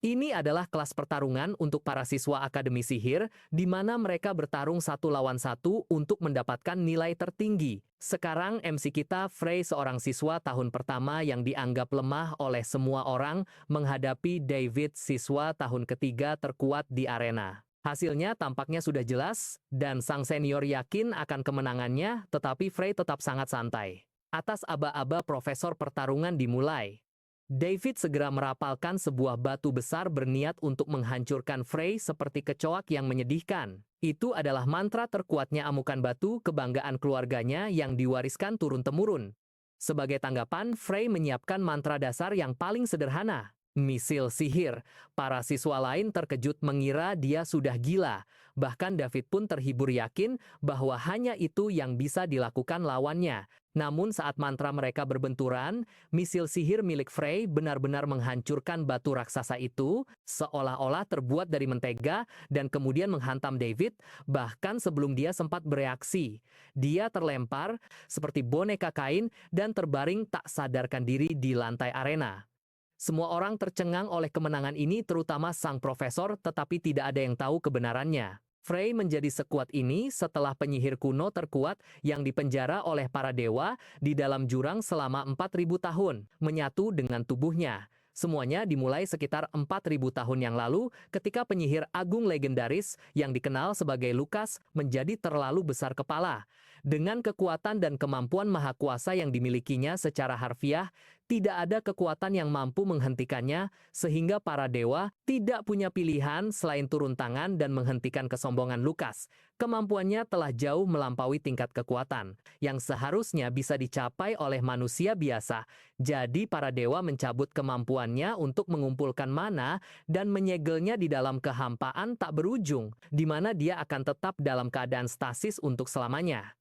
Ini adalah kelas pertarungan untuk para siswa Akademi Sihir, di mana mereka bertarung satu lawan satu untuk mendapatkan nilai tertinggi. Sekarang MC kita, Frey, seorang siswa tahun pertama yang dianggap lemah oleh semua orang, menghadapi David, siswa tahun ketiga terkuat di arena. Hasilnya tampaknya sudah jelas, dan sang senior yakin akan kemenangannya, tetapi Frey tetap sangat santai. Atas aba-aba profesor pertarungan dimulai. David segera merapalkan sebuah batu besar berniat untuk menghancurkan Frey seperti kecoak yang menyedihkan. Itu adalah mantra terkuatnya amukan batu kebanggaan keluarganya yang diwariskan turun-temurun. Sebagai tanggapan, Frey menyiapkan mantra dasar yang paling sederhana. Misil sihir. Para siswa lain terkejut mengira dia sudah gila. Bahkan David pun terhibur yakin bahwa hanya itu yang bisa dilakukan lawannya. Namun saat mantra mereka berbenturan, misil sihir milik Frey benar-benar menghancurkan batu raksasa itu, seolah-olah terbuat dari mentega, dan kemudian menghantam David, bahkan sebelum dia sempat bereaksi. Dia terlempar seperti boneka kain dan terbaring tak sadarkan diri di lantai arena. Semua orang tercengang oleh kemenangan ini, terutama sang profesor, tetapi tidak ada yang tahu kebenarannya. Frey menjadi sekuat ini setelah penyihir kuno terkuat yang dipenjara oleh para dewa di dalam jurang selama 4.000 tahun, menyatu dengan tubuhnya. Semuanya dimulai sekitar 4.000 tahun yang lalu ketika penyihir agung legendaris yang dikenal sebagai Lukas menjadi terlalu besar kepala. Dengan kekuatan dan kemampuan maha kuasa yang dimilikinya secara harfiah, tidak ada kekuatan yang mampu menghentikannya, sehingga para dewa tidak punya pilihan selain turun tangan dan menghentikan kesombongan Lukas. Kemampuannya telah jauh melampaui tingkat kekuatan yang seharusnya bisa dicapai oleh manusia biasa. Jadi para dewa mencabut kemampuannya untuk mengumpulkan mana dan menyegelnya di dalam kehampaan tak berujung, di mana dia akan tetap dalam keadaan stasis untuk selamanya.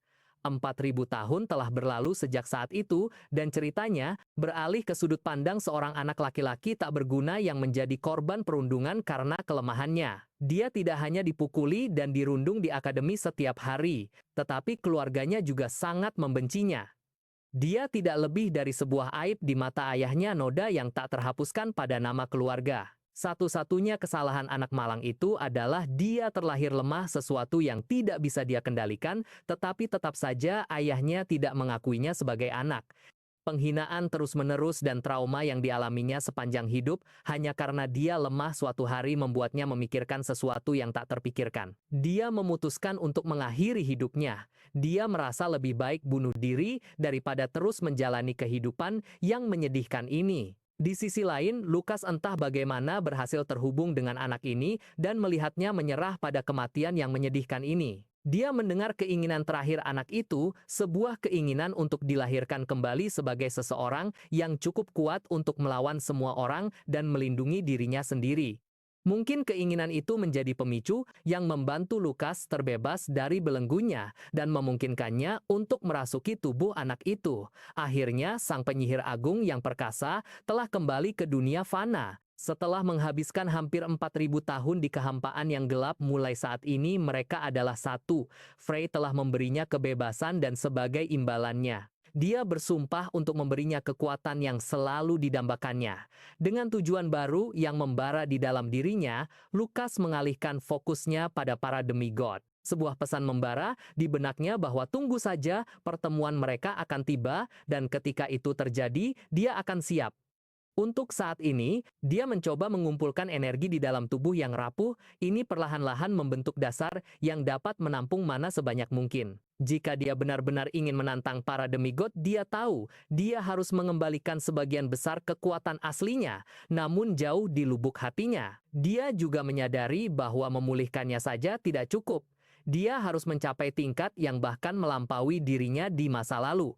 4.000 tahun telah berlalu sejak saat itu, dan ceritanya beralih ke sudut pandang seorang anak laki-laki tak berguna yang menjadi korban perundungan karena kelemahannya. Dia tidak hanya dipukuli dan dirundung di akademi setiap hari, tetapi keluarganya juga sangat membencinya. Dia tidak lebih dari sebuah aib di mata ayahnya, noda yang tak terhapuskan pada nama keluarga. Satu-satunya kesalahan anak malang itu adalah dia terlahir lemah, sesuatu yang tidak bisa dia kendalikan, tetapi tetap saja ayahnya tidak mengakuinya sebagai anak. Penghinaan terus-menerus dan trauma yang dialaminya sepanjang hidup hanya karena dia lemah suatu hari membuatnya memikirkan sesuatu yang tak terpikirkan. Dia memutuskan untuk mengakhiri hidupnya. Dia merasa lebih baik bunuh diri daripada terus menjalani kehidupan yang menyedihkan ini. Di sisi lain, Lukas entah bagaimana berhasil terhubung dengan anak ini dan melihatnya menyerah pada kematian yang menyedihkan ini. Dia mendengar keinginan terakhir anak itu, sebuah keinginan untuk dilahirkan kembali sebagai seseorang yang cukup kuat untuk melawan semua orang dan melindungi dirinya sendiri. Mungkin keinginan itu menjadi pemicu yang membantu Lukas terbebas dari belenggunya dan memungkinkannya untuk merasuki tubuh anak itu. Akhirnya, sang penyihir agung yang perkasa telah kembali ke dunia fana. Setelah menghabiskan hampir 4.000 tahun di kehampaan yang gelap, mulai saat ini mereka adalah satu. Frey telah memberinya kebebasan dan sebagai imbalannya, dia bersumpah untuk memberinya kekuatan yang selalu didambakannya. Dengan tujuan baru yang membara di dalam dirinya, Lukas mengalihkan fokusnya pada para demigod. Sebuah pesan membara di benaknya bahwa tunggu saja, pertemuan mereka akan tiba, dan ketika itu terjadi, dia akan siap. Untuk saat ini, dia mencoba mengumpulkan energi di dalam tubuh yang rapuh. Ini perlahan-lahan membentuk dasar yang dapat menampung mana sebanyak mungkin. Jika dia benar-benar ingin menantang para demigod, dia tahu dia harus mengembalikan sebagian besar kekuatan aslinya. Namun jauh di lubuk hatinya, dia juga menyadari bahwa memulihkannya saja tidak cukup. Dia harus mencapai tingkat yang bahkan melampaui dirinya di masa lalu.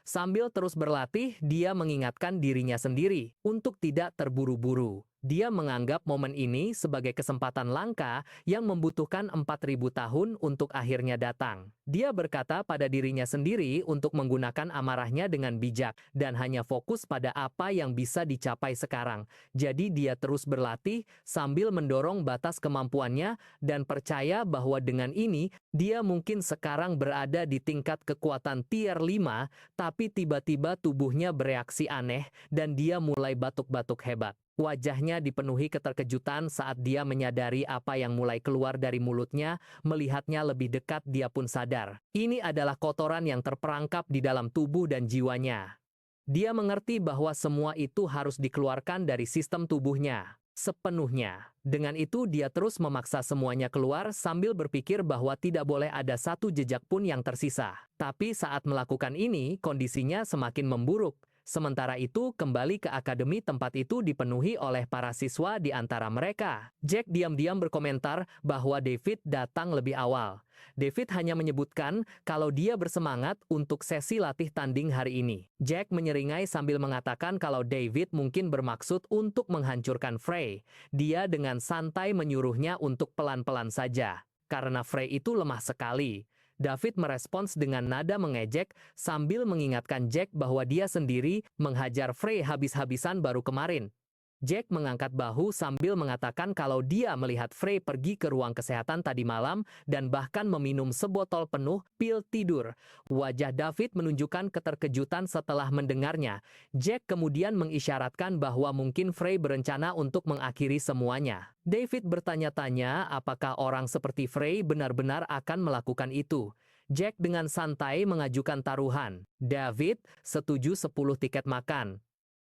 Sambil terus berlatih, dia mengingatkan dirinya sendiri untuk tidak terburu-buru. Dia menganggap momen ini sebagai kesempatan langka yang membutuhkan 4.000 tahun untuk akhirnya datang. Dia berkata pada dirinya sendiri untuk menggunakan amarahnya dengan bijak dan hanya fokus pada apa yang bisa dicapai sekarang. Jadi dia terus berlatih sambil mendorong batas kemampuannya dan percaya bahwa dengan ini dia mungkin sekarang berada di tingkat kekuatan tier 5, tapi tiba-tiba tubuhnya bereaksi aneh dan dia mulai batuk-batuk hebat. Wajahnya dipenuhi keterkejutan saat dia menyadari apa yang mulai keluar dari mulutnya. Melihatnya lebih dekat, dia pun sadar. Ini adalah kotoran yang terperangkap di dalam tubuh dan jiwanya. Dia mengerti bahwa semua itu harus dikeluarkan dari sistem tubuhnya sepenuhnya. Dengan itu dia terus memaksa semuanya keluar sambil berpikir bahwa tidak boleh ada satu jejak pun yang tersisa. Tapi saat melakukan ini, kondisinya semakin memburuk. Sementara itu, kembali ke akademi, tempat itu dipenuhi oleh para siswa. Di antara mereka, Jack diam-diam berkomentar bahwa David datang lebih awal. David hanya menyebutkan kalau dia bersemangat untuk sesi latih tanding hari ini. Jack menyeringai sambil mengatakan kalau David mungkin bermaksud untuk menghancurkan Frey. Dia dengan santai menyuruhnya untuk pelan-pelan saja, karena Frey itu lemah sekali. David merespons dengan nada mengejek sambil mengingatkan Jack bahwa dia sendiri menghajar Frey habis-habisan baru kemarin. Jack mengangkat bahu sambil mengatakan kalau dia melihat Frey pergi ke ruang kesehatan tadi malam dan bahkan meminum sebotol penuh pil tidur. Wajah David menunjukkan keterkejutan setelah mendengarnya. Jack kemudian mengisyaratkan bahwa mungkin Frey berencana untuk mengakhiri semuanya. David bertanya-tanya apakah orang seperti Frey benar-benar akan melakukan itu. Jack dengan santai mengajukan taruhan. David setuju 10 tiket makan.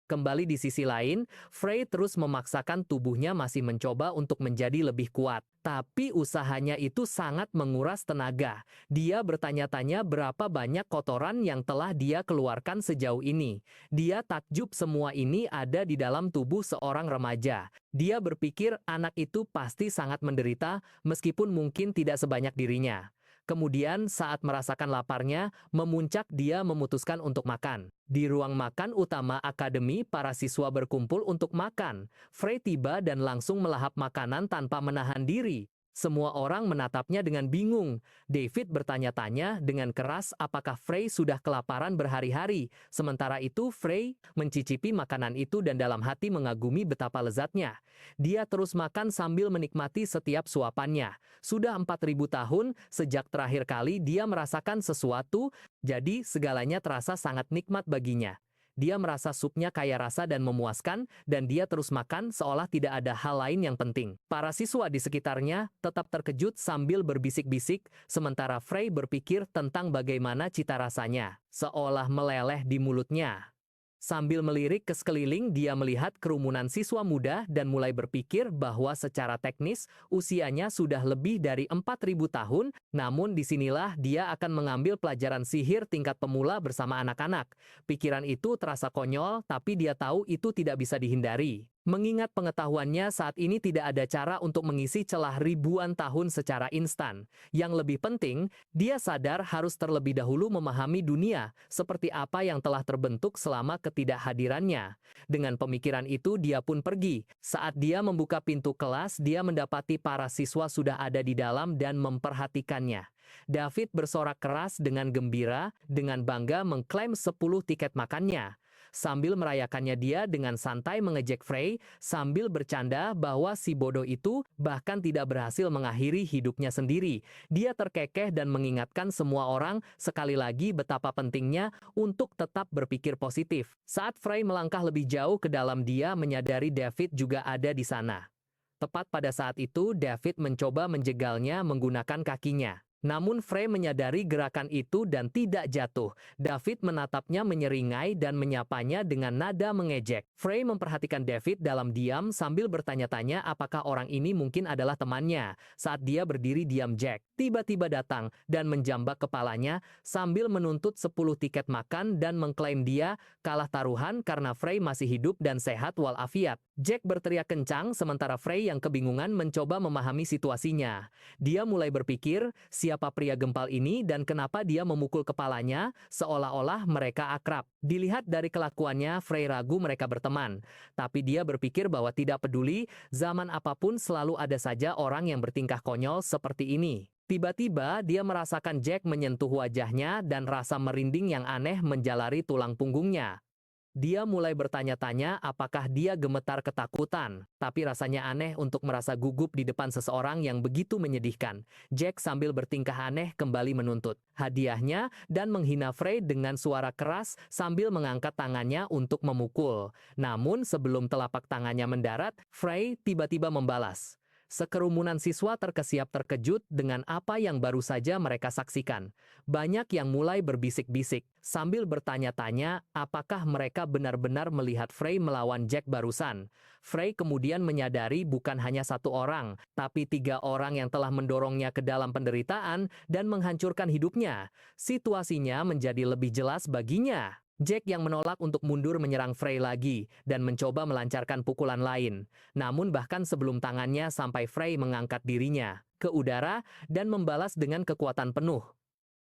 Kembali di sisi lain, Frey terus memaksakan tubuhnya masih mencoba untuk menjadi lebih kuat. Tapi usahanya itu sangat menguras tenaga. Dia bertanya-tanya berapa banyak kotoran yang telah dia keluarkan sejauh ini. Dia takjub semua ini ada di dalam tubuh seorang remaja. Dia berpikir anak itu pasti sangat menderita meskipun mungkin tidak sebanyak dirinya. Kemudian saat merasakan laparnya, memuncak, dia memutuskan untuk makan. Di ruang makan utama akademi, para siswa berkumpul untuk makan. Frey tiba dan langsung melahap makanan tanpa menahan diri. Semua orang menatapnya dengan bingung. David bertanya-tanya dengan keras apakah Frey sudah kelaparan berhari-hari. Sementara itu Frey mencicipi makanan itu dan dalam hati mengagumi betapa lezatnya. Dia terus makan sambil menikmati setiap suapannya. Sudah 4.000 tahun sejak terakhir kali dia merasakan sesuatu, jadi segalanya terasa sangat nikmat baginya. Dia merasa supnya kaya rasa dan memuaskan, dan dia terus makan seolah tidak ada hal lain yang penting. Para siswa di sekitarnya tetap terkejut sambil berbisik-bisik, sementara Frey berpikir tentang bagaimana cita rasanya, seolah meleleh di mulutnya. Sambil melirik ke sekeliling, dia melihat kerumunan siswa muda dan mulai berpikir bahwa secara teknis usianya sudah lebih dari 4.000 tahun, namun disinilah dia akan mengambil pelajaran sihir tingkat pemula bersama anak-anak. Pikiran itu terasa konyol, tapi dia tahu itu tidak bisa dihindari. Mengingat pengetahuannya saat ini tidak ada cara untuk mengisi celah ribuan tahun secara instan. Yang lebih penting, dia sadar harus terlebih dahulu memahami dunia seperti apa yang telah terbentuk selama ketidakhadirannya. Dengan pemikiran itu dia pun pergi. Saat dia membuka pintu kelas, dia mendapati para siswa sudah ada di dalam dan memperhatikannya. David bersorak keras dengan gembira, dengan bangga mengklaim 10 tiket makannya. Sambil merayakannya, dia dengan santai mengejek Frey sambil bercanda bahwa si bodoh itu bahkan tidak berhasil mengakhiri hidupnya sendiri. Dia terkekeh dan mengingatkan semua orang sekali lagi betapa pentingnya untuk tetap berpikir positif. Saat Frey melangkah lebih jauh ke dalam, dia menyadari David juga ada di sana. Tepat pada saat itu, David mencoba menjegalnya menggunakan kakinya. Namun Frey menyadari gerakan itu dan tidak jatuh. David menatapnya menyeringai dan menyapanya dengan nada mengejek. Frey memperhatikan David dalam diam sambil bertanya-tanya apakah orang ini mungkin adalah temannya. Saat dia berdiri diam, Jack tiba-tiba datang dan menjambak kepalanya sambil menuntut 10 tiket makan dan mengklaim dia kalah taruhan karena Frey masih hidup dan sehat walafiat. Jack berteriak kencang sementara Frey yang kebingungan mencoba memahami situasinya. Dia mulai berpikir, siapa pria gempal ini dan kenapa dia memukul kepalanya seolah-olah mereka akrab. Dilihat dari kelakuannya, Frey ragu mereka berteman. Tapi dia berpikir bahwa tidak peduli, zaman apapun selalu ada saja orang yang bertingkah konyol seperti ini. Tiba-tiba dia merasakan Jack menyentuh wajahnya dan rasa merinding yang aneh menjalari tulang punggungnya. Dia mulai bertanya-tanya apakah dia gemetar ketakutan, tapi rasanya aneh untuk merasa gugup di depan seseorang yang begitu menyedihkan. Jack sambil bertingkah aneh kembali menuntut hadiahnya dan menghina Frey dengan suara keras sambil mengangkat tangannya untuk memukul. Namun sebelum telapak tangannya mendarat, Frey tiba-tiba membalas. Sekerumunan siswa terkesiap terkejut dengan apa yang baru saja mereka saksikan. Banyak yang mulai berbisik-bisik, sambil bertanya-tanya apakah mereka benar-benar melihat Frey melawan Jack barusan. Frey kemudian menyadari bukan hanya satu orang, tapi 3 orang yang telah mendorongnya ke dalam penderitaan dan menghancurkan hidupnya. Situasinya menjadi lebih jelas baginya. Jack yang menolak untuk mundur menyerang Frey lagi dan mencoba melancarkan pukulan lain. Namun bahkan sebelum tangannya sampai Frey mengangkat dirinya ke udara dan membalas dengan kekuatan penuh.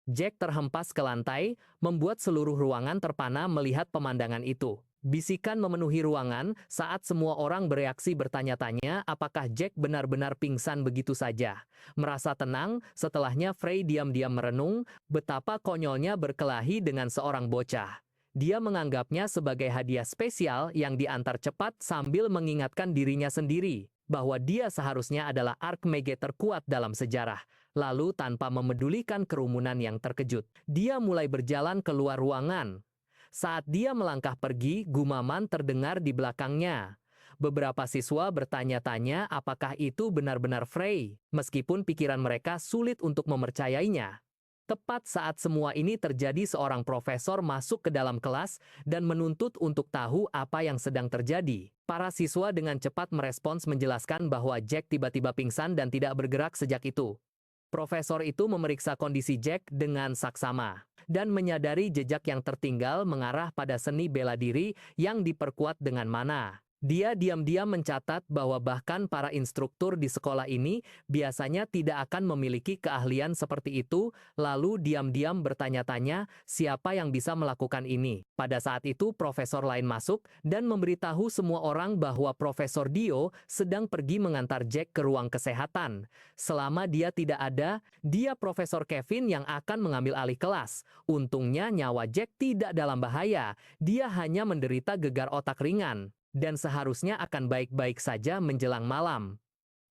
Jack terhempas ke lantai, membuat seluruh ruangan terpana melihat pemandangan itu. Bisikan memenuhi ruangan saat semua orang bereaksi bertanya-tanya apakah Jack benar-benar pingsan begitu saja. Merasa tenang, setelahnya Frey diam-diam merenung betapa konyolnya berkelahi dengan seorang bocah. Dia menganggapnya sebagai hadiah spesial yang diantar cepat sambil mengingatkan dirinya sendiri bahwa dia seharusnya adalah Archmage terkuat dalam sejarah. Lalu tanpa memedulikan kerumunan yang terkejut, dia mulai berjalan keluar ruangan. Saat dia melangkah pergi, gumaman terdengar di belakangnya. Beberapa siswa bertanya-tanya apakah itu benar-benar Frey, meskipun pikiran mereka sulit untuk mempercayainya. Tepat saat semua ini terjadi, seorang profesor masuk ke dalam kelas dan menuntut untuk tahu apa yang sedang terjadi. Para siswa dengan cepat merespons menjelaskan bahwa Jack tiba-tiba pingsan dan tidak bergerak sejak itu. Profesor itu memeriksa kondisi Jack dengan saksama dan menyadari jejak yang tertinggal mengarah pada seni bela diri yang diperkuat dengan mana. Dia diam-diam mencatat bahwa bahkan para instruktur di sekolah ini biasanya tidak akan memiliki keahlian seperti itu, lalu diam-diam bertanya-tanya siapa yang bisa melakukan ini. Pada saat itu profesor lain masuk dan memberitahu semua orang bahwa Profesor Dio sedang pergi mengantar Jack ke ruang kesehatan. Selama dia tidak ada, dia Profesor Kevin yang akan mengambil alih kelas. Untungnya nyawa Jack tidak dalam bahaya, dia hanya menderita gegar otak ringan dan seharusnya akan baik-baik saja menjelang malam.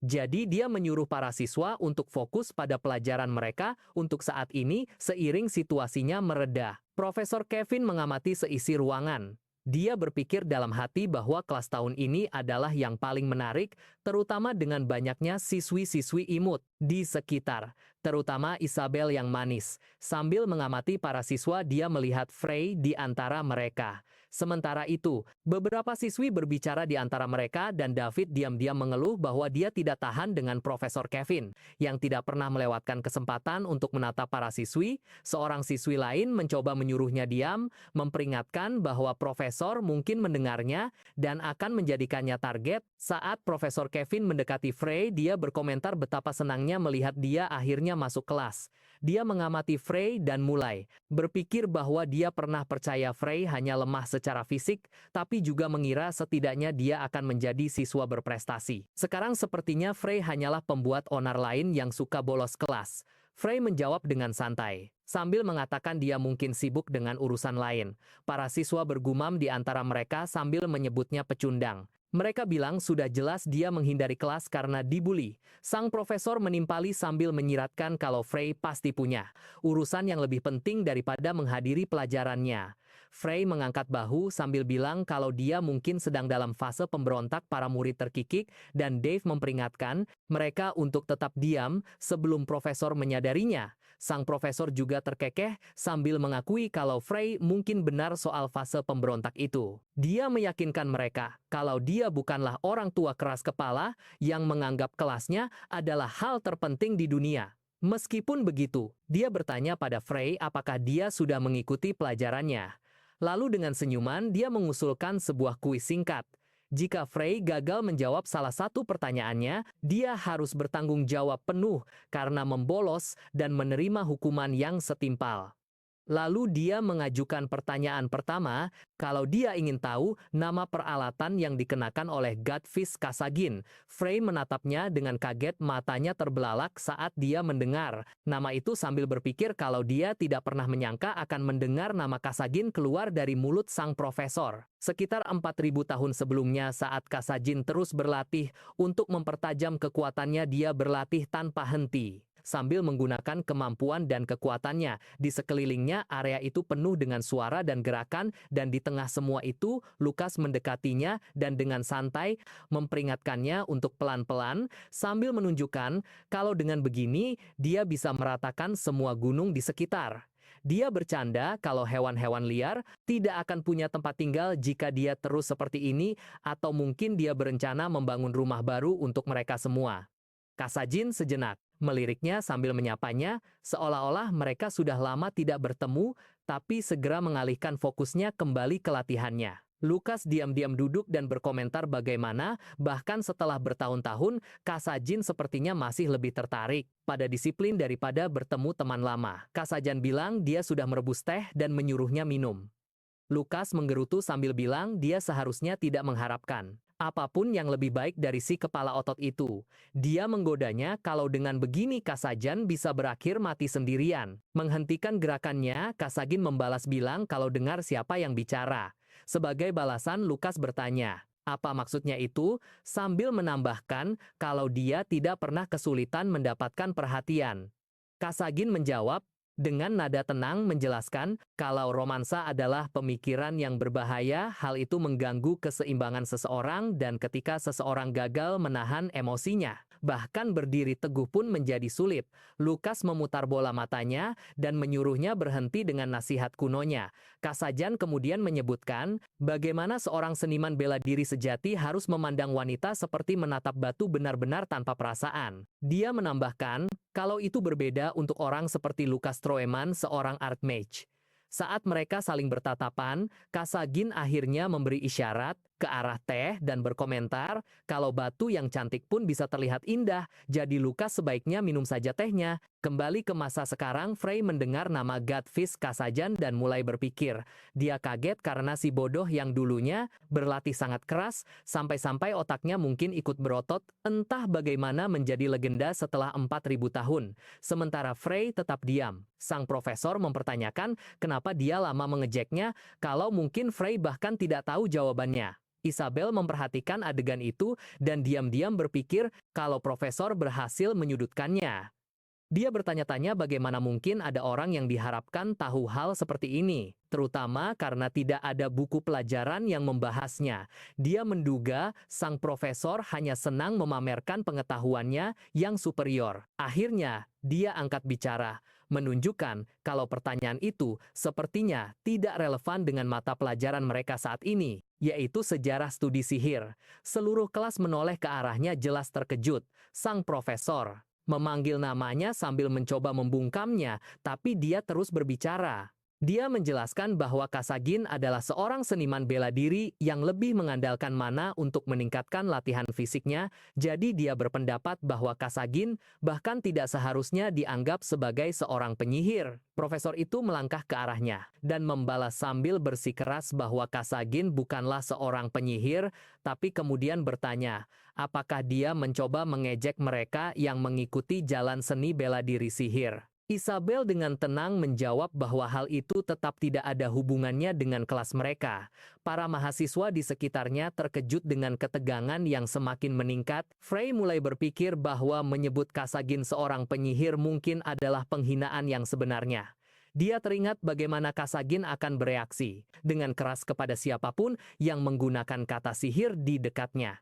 Jadi dia menyuruh para siswa untuk fokus pada pelajaran mereka untuk saat ini seiring situasinya mereda. Profesor Kevin mengamati seisi ruangan. Dia berpikir dalam hati bahwa kelas tahun ini adalah yang paling menarik, terutama dengan banyaknya siswi-siswi imut di sekitar, terutama Isabel yang manis. Sambil mengamati para siswa, dia melihat Frey di antara mereka. Sementara itu, beberapa siswi berbicara di antara mereka dan David diam-diam mengeluh bahwa dia tidak tahan dengan Profesor Kevin, yang tidak pernah melewatkan kesempatan untuk menatap para siswi. Seorang siswi lain mencoba menyuruhnya diam, memperingatkan bahwa Profesor mungkin mendengarnya dan akan menjadikannya target. Saat Profesor Kevin mendekati Frey, dia berkomentar betapa senangnya melihat dia akhirnya masuk kelas. Dia mengamati Frey dan mulai berpikir bahwa dia pernah percaya Frey hanya lemah secara fisik, tapi juga mengira setidaknya dia akan menjadi siswa berprestasi. Sekarang sepertinya Frey hanyalah pembuat onar lain yang suka bolos kelas. Frey menjawab dengan santai, sambil mengatakan dia mungkin sibuk dengan urusan lain. Para siswa bergumam di antara mereka sambil menyebutnya pecundang. Mereka bilang sudah jelas dia menghindari kelas karena dibully. Sang profesor menimpali sambil menyiratkan kalau Frey pasti punya urusan yang lebih penting daripada menghadiri pelajarannya. Frey mengangkat bahu sambil bilang kalau dia mungkin sedang dalam fase pemberontak para murid terkikik dan Dave memperingatkan mereka untuk tetap diam sebelum profesor menyadarinya. Sang profesor juga terkekeh sambil mengakui kalau Frey mungkin benar soal fase pemberontak itu. Dia meyakinkan mereka kalau dia bukanlah orang tua keras kepala yang menganggap kelasnya adalah hal terpenting di dunia. Meskipun begitu, dia bertanya pada Frey apakah dia sudah mengikuti pelajarannya. Lalu dengan senyuman dia mengusulkan sebuah kuis singkat. Jika Frey gagal menjawab salah satu pertanyaannya, dia harus bertanggung jawab penuh karena membolos dan menerima hukuman yang setimpal. Lalu dia mengajukan pertanyaan pertama, kalau dia ingin tahu nama peralatan yang dikenakan oleh Godfist Kasagin. Frey menatapnya dengan kaget, matanya terbelalak saat dia mendengar nama itu sambil berpikir kalau dia tidak pernah menyangka akan mendengar nama Kasagin keluar dari mulut sang profesor. Sekitar 4.000 tahun sebelumnya saat Kasagin terus berlatih untuk mempertajam kekuatannya, dia berlatih tanpa henti. Sambil menggunakan kemampuan dan kekuatannya, di sekelilingnya area itu penuh dengan suara dan gerakan, dan di tengah semua itu, Lukas mendekatinya dan dengan santai memperingatkannya untuk pelan-pelan, sambil menunjukkan kalau dengan begini, dia bisa meratakan semua gunung di sekitar. Dia bercanda kalau hewan-hewan liar tidak akan punya tempat tinggal jika dia terus seperti ini, atau mungkin dia berencana membangun rumah baru untuk mereka semua. Kasagin sejenak meliriknya sambil menyapanya, seolah-olah mereka sudah lama tidak bertemu, tapi segera mengalihkan fokusnya kembali ke latihannya. Lukas diam-diam duduk dan berkomentar bagaimana, bahkan setelah bertahun-tahun, Kasagin sepertinya masih lebih tertarik pada disiplin daripada bertemu teman lama. Kasajan bilang dia sudah merebus teh dan menyuruhnya minum. Lukas menggerutu sambil bilang dia seharusnya tidak mengharapkan apapun yang lebih baik dari si kepala otot itu. Dia menggodanya kalau dengan begini Kasajan bisa berakhir mati sendirian. Menghentikan gerakannya, Kasagin membalas bilang kalau dengar siapa yang bicara. Sebagai balasan, Lukas bertanya, apa maksudnya itu? Sambil menambahkan kalau dia tidak pernah kesulitan mendapatkan perhatian. Kasagin menjawab, dengan nada tenang menjelaskan, kalau romansa adalah pemikiran yang berbahaya, hal itu mengganggu keseimbangan seseorang dan ketika seseorang gagal menahan emosinya, bahkan berdiri teguh pun menjadi sulit. Lukas memutar bola matanya dan menyuruhnya berhenti dengan nasihat kunonya. Kasajan kemudian menyebutkan, bagaimana seorang seniman bela diri sejati harus memandang wanita seperti menatap batu benar-benar tanpa perasaan. Dia menambahkan, kalau itu berbeda untuk orang seperti Lukas Stroeman, seorang art mage. Saat mereka saling bertatapan, Kasagin akhirnya memberi isyarat ke arah teh dan berkomentar kalau batu yang cantik pun bisa terlihat indah, jadi Lukas sebaiknya minum saja tehnya. Kembali ke masa sekarang, Frey mendengar nama Godfist Kasajan dan mulai berpikir. Dia kaget karena si bodoh yang dulunya berlatih sangat keras, sampai-sampai otaknya mungkin ikut berotot, entah bagaimana menjadi legenda setelah 4.000 tahun. Sementara Frey tetap diam. Sang profesor mempertanyakan kenapa dia lama mengejeknya, kalau mungkin Frey bahkan tidak tahu jawabannya. Isabel memperhatikan adegan itu dan diam-diam berpikir kalau profesor berhasil menyudutkannya. Dia bertanya-tanya bagaimana mungkin ada orang yang diharapkan tahu hal seperti ini, terutama karena tidak ada buku pelajaran yang membahasnya. Dia menduga sang profesor hanya senang memamerkan pengetahuannya yang superior. Akhirnya, dia angkat bicara, menunjukkan kalau pertanyaan itu sepertinya tidak relevan dengan mata pelajaran mereka saat ini, yaitu sejarah studi sihir. Seluruh kelas menoleh ke arahnya jelas terkejut. Sang profesor memanggil namanya sambil mencoba membungkamnya, tapi dia terus berbicara. Dia menjelaskan bahwa Kasagin adalah seorang seniman bela diri yang lebih mengandalkan mana untuk meningkatkan latihan fisiknya, jadi dia berpendapat bahwa Kasagin bahkan tidak seharusnya dianggap sebagai seorang penyihir. Profesor itu melangkah ke arahnya dan membalas sambil bersikeras bahwa Kasagin bukanlah seorang penyihir, tapi kemudian bertanya, apakah dia mencoba mengejek mereka yang mengikuti jalan seni bela diri sihir. Isabel dengan tenang menjawab bahwa hal itu tetap tidak ada hubungannya dengan kelas mereka. Para mahasiswa di sekitarnya terkejut dengan ketegangan yang semakin meningkat. Frey mulai berpikir bahwa menyebut Kasagin seorang penyihir mungkin adalah penghinaan yang sebenarnya. Dia teringat bagaimana Kasagin akan bereaksi dengan keras kepada siapapun yang menggunakan kata sihir di dekatnya.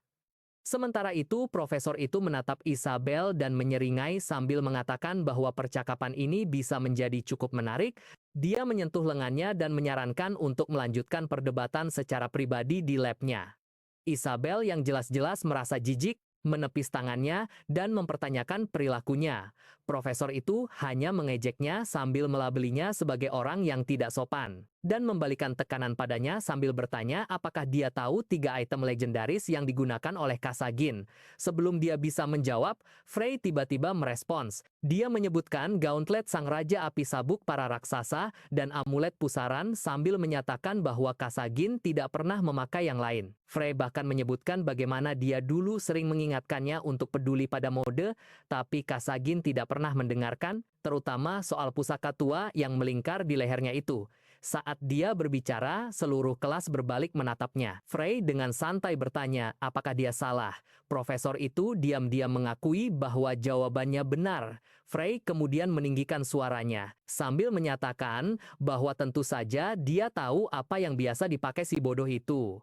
Sementara itu, profesor itu menatap Isabel dan menyeringai sambil mengatakan bahwa percakapan ini bisa menjadi cukup menarik. Dia menyentuh lengannya dan menyarankan untuk melanjutkan perdebatan secara pribadi di labnya. Isabel yang jelas-jelas merasa jijik, menepis tangannya dan mempertanyakan perilakunya. Profesor itu hanya mengejeknya sambil melabelinya sebagai orang yang tidak sopan, dan membalikan tekanan padanya sambil bertanya apakah dia tahu 3 item legendaris yang digunakan oleh Kasagin. Sebelum dia bisa menjawab, Frey tiba-tiba merespons, Dia menyebutkan gauntlet sang raja api sabuk para raksasa dan amulet pusaran sambil menyatakan bahwa Kasagin tidak pernah memakai yang lain. Frey bahkan menyebutkan bagaimana dia dulu sering mengingatkannya untuk peduli pada mode, tapi Kasagin tidak pernah mendengarkan, terutama soal pusaka tua yang melingkar di lehernya itu. Saat dia berbicara, seluruh kelas berbalik menatapnya. Frey dengan santai bertanya, apakah dia salah? Profesor itu diam-diam mengakui bahwa jawabannya benar. Frey kemudian meninggikan suaranya, sambil menyatakan bahwa tentu saja dia tahu apa yang biasa dipakai si bodoh itu.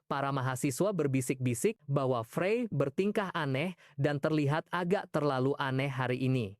Para mahasiswa berbisik-bisik bahwa Frey bertingkah aneh dan terlihat agak terlalu aneh hari ini.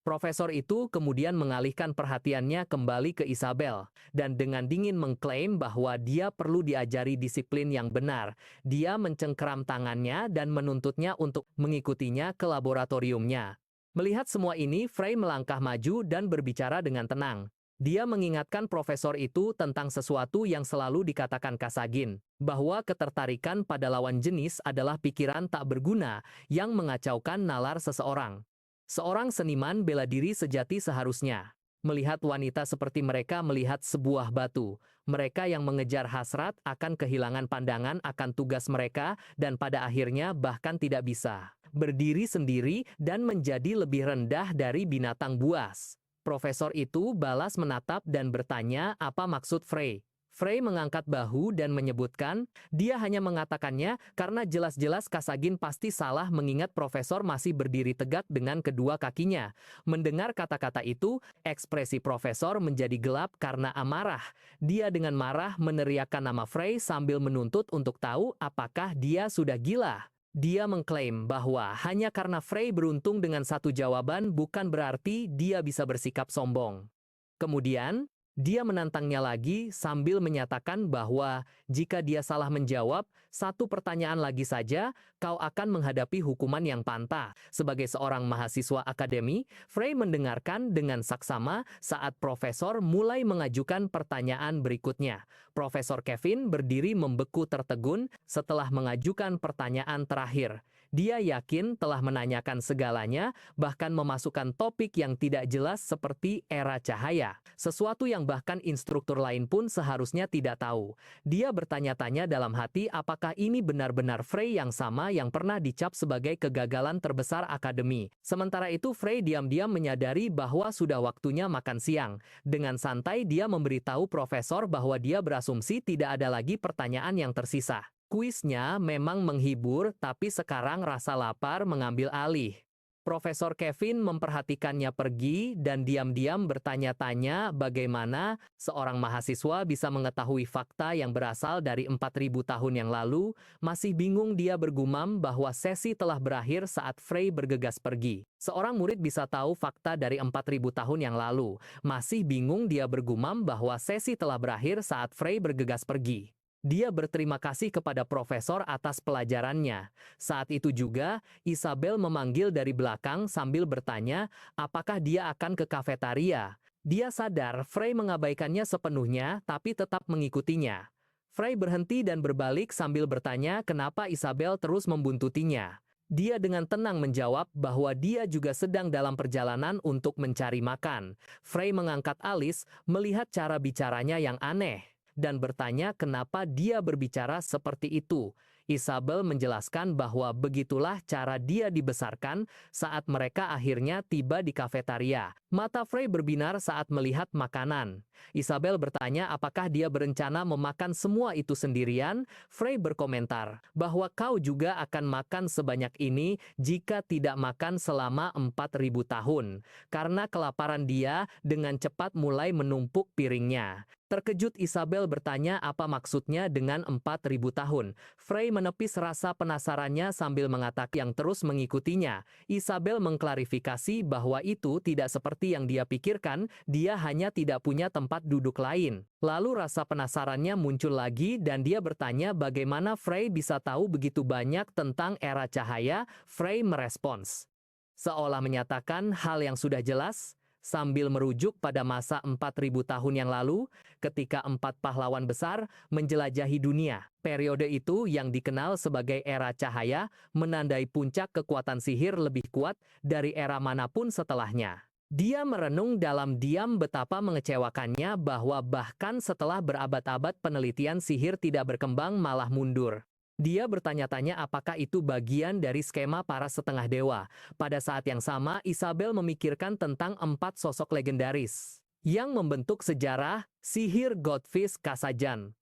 Profesor itu kemudian mengalihkan perhatiannya kembali ke Isabel, dan dengan dingin mengklaim bahwa dia perlu diajari disiplin yang benar. Dia mencengkeram tangannya dan menuntutnya untuk mengikutinya ke laboratoriumnya. Melihat semua ini, Frey melangkah maju dan berbicara dengan tenang. Dia mengingatkan profesor itu tentang sesuatu yang selalu dikatakan Kasagin, bahwa ketertarikan pada lawan jenis adalah pikiran tak berguna yang mengacaukan nalar seseorang. Seorang seniman bela diri sejati seharusnya melihat wanita seperti mereka melihat sebuah batu. Mereka yang mengejar hasrat akan kehilangan pandangan akan tugas mereka dan pada akhirnya bahkan tidak bisa berdiri sendiri dan menjadi lebih rendah dari binatang buas. Profesor itu balas menatap dan bertanya apa maksud Frey. Frey mengangkat bahu dan menyebutkan, dia hanya mengatakannya karena jelas-jelas Kasagin pasti salah mengingat profesor masih berdiri tegak dengan kedua kakinya. Mendengar kata-kata itu, ekspresi profesor menjadi gelap karena amarah. Dia dengan marah meneriakkan nama Frey sambil menuntut untuk tahu apakah dia sudah gila. Dia mengklaim bahwa hanya karena Frey beruntung dengan satu jawaban bukan berarti dia bisa bersikap sombong. Kemudian, dia menantangnya lagi sambil menyatakan bahwa jika dia salah menjawab, satu pertanyaan lagi saja, kau akan menghadapi hukuman yang pantas. Sebagai seorang mahasiswa akademi, Frey mendengarkan dengan saksama saat profesor mulai mengajukan pertanyaan berikutnya. Profesor Kevin berdiri membeku tertegun setelah mengajukan pertanyaan terakhir. Dia yakin telah menanyakan segalanya, bahkan memasukkan topik yang tidak jelas seperti era cahaya. Sesuatu yang bahkan instruktur lain pun seharusnya tidak tahu. Dia bertanya-tanya dalam hati apakah ini benar-benar Frey yang sama yang pernah dicap sebagai kegagalan terbesar akademi. Sementara itu Frey diam-diam menyadari bahwa sudah waktunya makan siang. Dengan santai dia memberitahu profesor bahwa dia berasumsi tidak ada lagi pertanyaan yang tersisa. Kuisnya memang menghibur, tapi sekarang rasa lapar mengambil alih. Profesor Kevin memperhatikannya pergi dan diam-diam bertanya-tanya bagaimana seorang mahasiswa bisa mengetahui fakta yang berasal dari 4.000 tahun yang lalu. Masih bingung dia bergumam bahwa sesi telah berakhir saat Frey bergegas pergi. Seorang murid bisa tahu fakta dari 4.000 tahun yang lalu. Masih bingung dia bergumam bahwa sesi telah berakhir saat Frey bergegas pergi. Dia berterima kasih kepada profesor atas pelajarannya. Saat itu juga, Isabel memanggil dari belakang sambil bertanya apakah dia akan ke kafetaria. Dia sadar Frey mengabaikannya sepenuhnya tapi tetap mengikutinya. Frey berhenti dan berbalik sambil bertanya kenapa Isabel terus membuntutinya. Dia dengan tenang menjawab bahwa dia juga sedang dalam perjalanan untuk mencari makan. Frey mengangkat alis melihat cara bicaranya yang aneh dan bertanya kenapa dia berbicara seperti itu. Isabel menjelaskan bahwa begitulah cara dia dibesarkan saat mereka akhirnya tiba di kafetaria. Mata Frey berbinar saat melihat makanan. Isabel bertanya apakah dia berencana memakan semua itu sendirian. Frey berkomentar bahwa kau juga akan makan sebanyak ini jika tidak makan selama 4.000 tahun. Karena kelaparan dia dengan cepat mulai menumpuk piringnya. Terkejut Isabel bertanya apa maksudnya dengan 4.000 tahun. Frey menepis rasa penasarannya sambil mengatakan yang terus mengikutinya. Isabel mengklarifikasi bahwa itu tidak seperti yang dia pikirkan, dia hanya tidak punya tempat duduk lain. Lalu rasa penasarannya muncul lagi dan dia bertanya bagaimana Frey bisa tahu begitu banyak tentang era cahaya. Frey merespons seolah menyatakan hal yang sudah jelas. sambil merujuk pada masa 4.000 tahun yang lalu, ketika 4 pahlawan besar menjelajahi dunia. Periode itu yang dikenal sebagai era cahaya, menandai puncak kekuatan sihir lebih kuat dari era manapun setelahnya. Dia merenung dalam diam betapa mengecewakannya bahwa bahkan setelah berabad-abad penelitian sihir tidak berkembang malah mundur. Dia bertanya-tanya apakah itu bagian dari skema para setengah dewa. Pada saat yang sama, Isabel memikirkan tentang 4 sosok legendaris yang membentuk sejarah sihir Godfish Kasajan,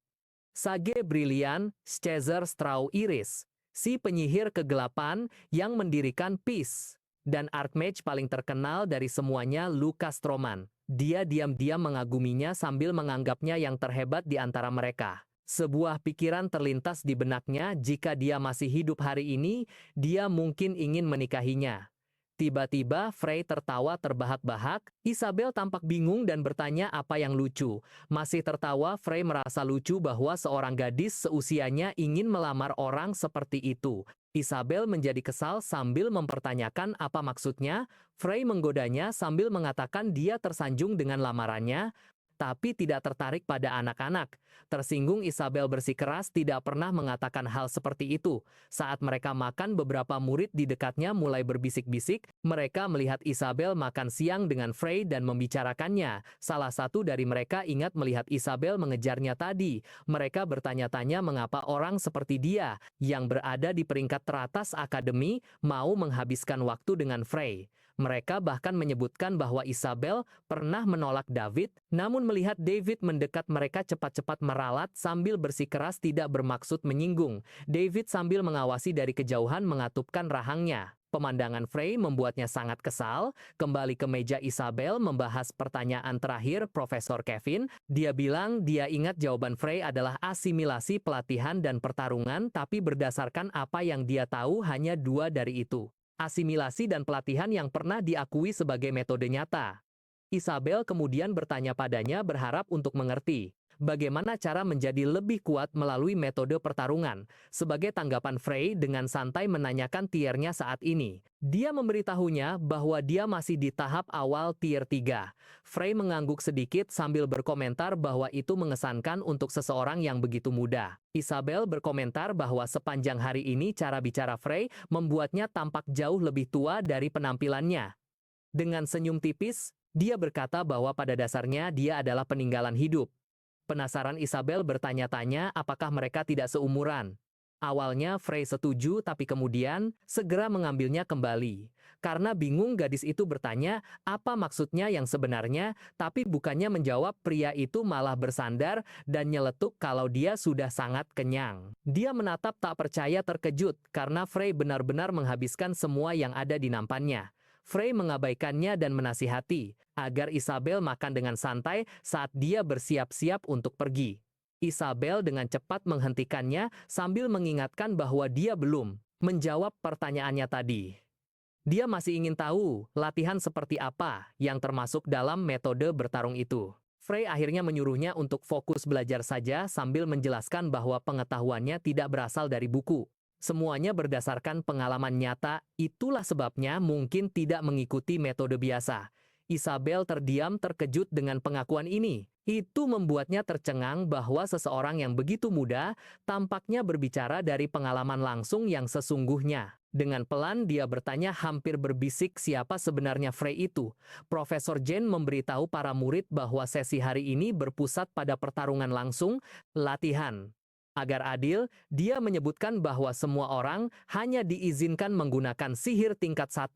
Sage Brilian, Caesar Straw Iris, si penyihir kegelapan yang mendirikan Peace, dan Archmage paling terkenal dari semuanya, Lucas Stroman. Dia diam-diam mengaguminya sambil menganggapnya yang terhebat di antara mereka. Sebuah pikiran terlintas di benaknya, jika dia masih hidup hari ini, dia mungkin ingin menikahinya. Tiba-tiba Frey tertawa terbahak-bahak. Isabel tampak bingung dan bertanya apa yang lucu. Masih tertawa, Frey merasa lucu bahwa seorang gadis seusianya ingin melamar orang seperti itu. Isabel menjadi kesal sambil mempertanyakan apa maksudnya. Frey menggodanya sambil mengatakan dia tersanjung dengan lamarannya, tapi tidak tertarik pada anak-anak. Tersinggung, Isabel bersikeras tidak pernah mengatakan hal seperti itu. Saat mereka makan, beberapa murid di dekatnya mulai berbisik-bisik. Mereka melihat Isabel makan siang dengan Frey dan membicarakannya. Salah satu dari mereka ingat melihat Isabel mengejarnya tadi. Mereka bertanya-tanya mengapa orang seperti dia, yang berada di peringkat teratas akademi, mau menghabiskan waktu dengan Frey. Mereka bahkan menyebutkan bahwa Isabel pernah menolak David, namun melihat David mendekat mereka cepat-cepat meralat sambil bersikeras tidak bermaksud menyinggung. David sambil mengawasi dari kejauhan mengatupkan rahangnya. Pemandangan Frey membuatnya sangat kesal. Kembali ke meja, Isabel membahas pertanyaan terakhir Profesor Kevin. Dia bilang dia ingat jawaban Frey adalah asimilasi pelatihan dan pertarungan, tapi berdasarkan apa yang dia tahu hanya 2 dari itu. Asimilasi dan pelatihan yang pernah diakui sebagai metode nyata. Isabel kemudian bertanya padanya berharap untuk mengerti bagaimana cara menjadi lebih kuat melalui metode pertarungan. Sebagai tanggapan, Frey dengan santai menanyakan tiernya saat ini. Dia memberitahunya bahwa dia masih di tahap awal tier 3. Frey mengangguk sedikit sambil berkomentar bahwa itu mengesankan untuk seseorang yang begitu muda. Isabel berkomentar bahwa sepanjang hari ini cara bicara Frey membuatnya tampak jauh lebih tua dari penampilannya. Dengan senyum tipis, dia berkata bahwa pada dasarnya dia adalah peninggalan hidup. Penasaran, Isabel bertanya-tanya apakah mereka tidak seumuran. Awalnya Frey setuju, tapi kemudian segera mengambilnya kembali. Karena bingung, gadis itu bertanya apa maksudnya yang sebenarnya, tapi bukannya menjawab, pria itu malah bersandar dan nyeletuk kalau dia sudah sangat kenyang. Dia menatap tak percaya terkejut karena Frey benar-benar menghabiskan semua yang ada di nampannya. Frey mengabaikannya dan menasihati agar Isabel makan dengan santai saat dia bersiap-siap untuk pergi. Isabel dengan cepat menghentikannya sambil mengingatkan bahwa dia belum menjawab pertanyaannya tadi. Dia masih ingin tahu latihan seperti apa yang termasuk dalam metode bertarung itu. Frey akhirnya menyuruhnya untuk fokus belajar saja sambil menjelaskan bahwa pengetahuannya tidak berasal dari buku. Semuanya berdasarkan pengalaman nyata, itulah sebabnya mungkin tidak mengikuti metode biasa. Isabel terdiam terkejut dengan pengakuan ini. Itu membuatnya tercengang bahwa seseorang yang begitu muda tampaknya berbicara dari pengalaman langsung yang sesungguhnya. Dengan pelan dia bertanya hampir berbisik siapa sebenarnya Frey itu. Profesor Jane memberitahu para murid bahwa sesi hari ini berpusat pada pertarungan langsung, latihan. Agar adil, dia menyebutkan bahwa semua orang hanya diizinkan menggunakan sihir tingkat 1.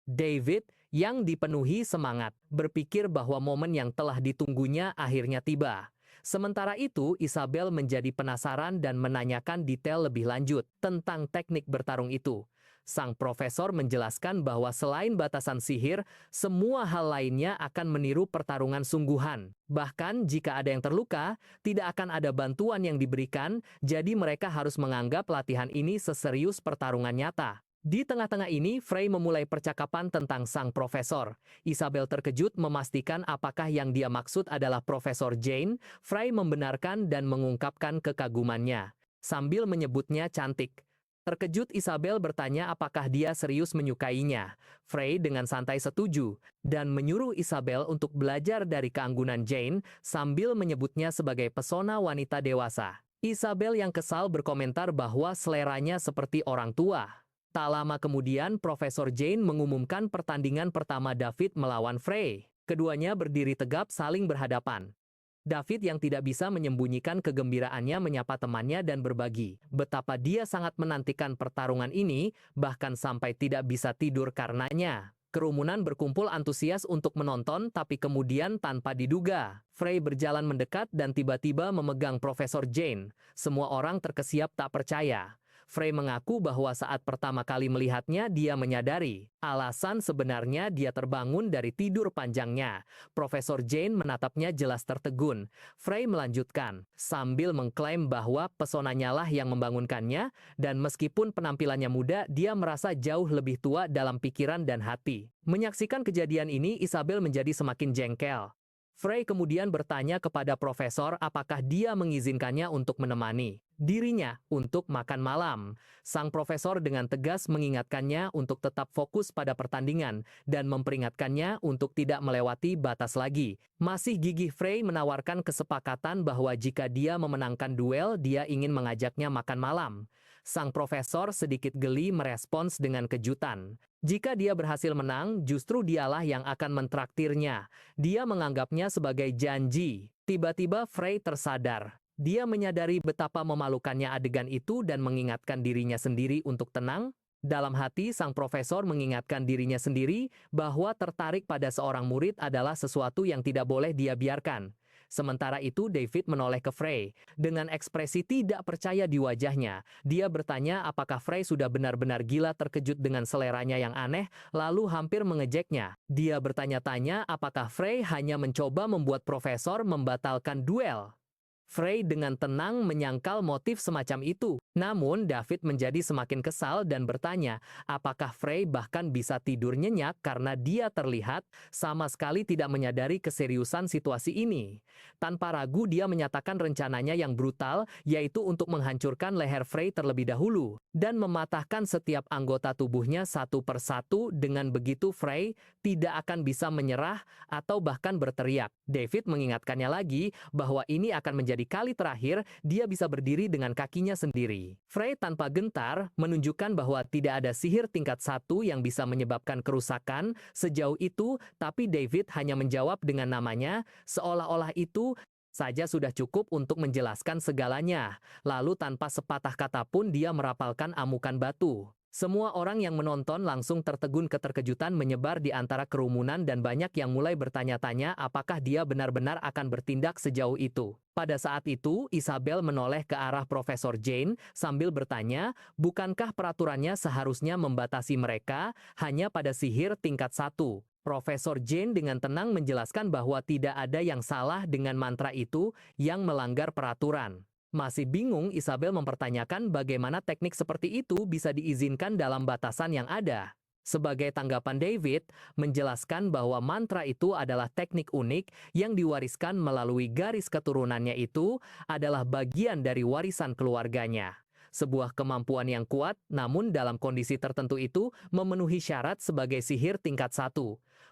David, yang dipenuhi semangat, berpikir bahwa momen yang telah ditunggunya akhirnya tiba. Sementara itu, Isabel menjadi penasaran dan menanyakan detail lebih lanjut tentang teknik bertarung itu. Sang profesor menjelaskan bahwa selain batasan sihir, semua hal lainnya akan meniru pertarungan sungguhan. Bahkan jika ada yang terluka, tidak akan ada bantuan yang diberikan, jadi mereka harus menganggap latihan ini seserius pertarungan nyata. Di tengah-tengah ini, Frey memulai percakapan tentang sang profesor. Isabel terkejut memastikan apakah yang dia maksud adalah Profesor Jane. Frey membenarkan dan mengungkapkan kekagumannya, sambil menyebutnya cantik. Terkejut Isabel bertanya apakah dia serius menyukainya. Frey dengan santai setuju, dan menyuruh Isabel untuk belajar dari keanggunan Jane sambil menyebutnya sebagai pesona wanita dewasa. Isabel yang kesal berkomentar bahwa seleranya seperti orang tua. Tak lama kemudian, Profesor Jane mengumumkan pertandingan pertama David melawan Frey. Keduanya berdiri tegap saling berhadapan. David yang tidak bisa menyembunyikan kegembiraannya menyapa temannya dan berbagi betapa dia sangat menantikan pertarungan ini, bahkan sampai tidak bisa tidur karenanya. Kerumunan berkumpul antusias untuk menonton, tapi kemudian tanpa diduga, Frey berjalan mendekat dan tiba-tiba memegang Profesor Jane. Semua orang terkesiap tak percaya. Frey mengaku bahwa saat pertama kali melihatnya dia menyadari alasan sebenarnya dia terbangun dari tidur panjangnya. Profesor Jane menatapnya jelas tertegun. Frey melanjutkan sambil mengklaim bahwa pesonanya lah yang membangunkannya, dan meskipun penampilannya muda, dia merasa jauh lebih tua dalam pikiran dan hati. Menyaksikan kejadian ini, Isabel menjadi semakin jengkel. Frey kemudian bertanya kepada profesor apakah dia mengizinkannya untuk menemani dirinya untuk makan malam. Sang profesor dengan tegas mengingatkannya untuk tetap fokus pada pertandingan dan memperingatkannya untuk tidak melewati batas lagi. Masih gigih Frey menawarkan kesepakatan bahwa jika dia memenangkan duel, dia ingin mengajaknya makan malam. Sang profesor sedikit geli merespons dengan kejutan. Jika dia berhasil menang, justru dialah yang akan mentraktirnya. Dia menganggapnya sebagai janji. Tiba-tiba Frey tersadar. Dia menyadari betapa memalukannya adegan itu dan mengingatkan dirinya sendiri untuk tenang. Dalam hati, sang profesor mengingatkan dirinya sendiri bahwa tertarik pada seorang murid adalah sesuatu yang tidak boleh dia biarkan. Sementara itu, David menoleh ke Frey. Dengan ekspresi tidak percaya di wajahnya, dia bertanya apakah Frey sudah benar-benar gila terkejut dengan seleranya yang aneh, lalu hampir mengejeknya. Dia bertanya-tanya apakah Frey hanya mencoba membuat profesor membatalkan duel. Frey dengan tenang menyangkal motif semacam itu. Namun, David menjadi semakin kesal dan bertanya, apakah Frey bahkan bisa tidur nyenyak karena dia terlihat sama sekali tidak menyadari keseriusan situasi ini. Tanpa ragu, dia menyatakan rencananya yang brutal, yaitu untuk menghancurkan leher Frey terlebih dahulu dan mematahkan setiap anggota tubuhnya satu persatu. Dengan begitu, Frey tidak akan bisa menyerah atau bahkan berteriak. David mengingatkannya lagi bahwa ini akan menjadi kali terakhir dia bisa berdiri dengan kakinya sendiri. Frey tanpa gentar menunjukkan bahwa tidak ada sihir tingkat 1 yang bisa menyebabkan kerusakan sejauh itu, tapi David hanya menjawab dengan namanya, seolah-olah itu saja sudah cukup untuk menjelaskan segalanya. Lalu tanpa sepatah kata pun dia merapalkan amukan batu. Semua orang yang menonton langsung tertegun, keterkejutan menyebar di antara kerumunan dan banyak yang mulai bertanya-tanya apakah dia benar-benar akan bertindak sejauh itu. Pada saat itu, Isabel menoleh ke arah Profesor Jane sambil bertanya, bukankah peraturannya seharusnya membatasi mereka hanya pada sihir tingkat 1? Profesor Jane dengan tenang menjelaskan bahwa tidak ada yang salah dengan mantra itu yang melanggar peraturan. Masih bingung, Isabel mempertanyakan bagaimana teknik seperti itu bisa diizinkan dalam batasan yang ada. Sebagai tanggapan, David menjelaskan bahwa mantra itu adalah teknik unik yang diwariskan melalui garis keturunannya, itu adalah bagian dari warisan keluarganya. Sebuah kemampuan yang kuat, namun dalam kondisi tertentu itu memenuhi syarat sebagai sihir tingkat 1.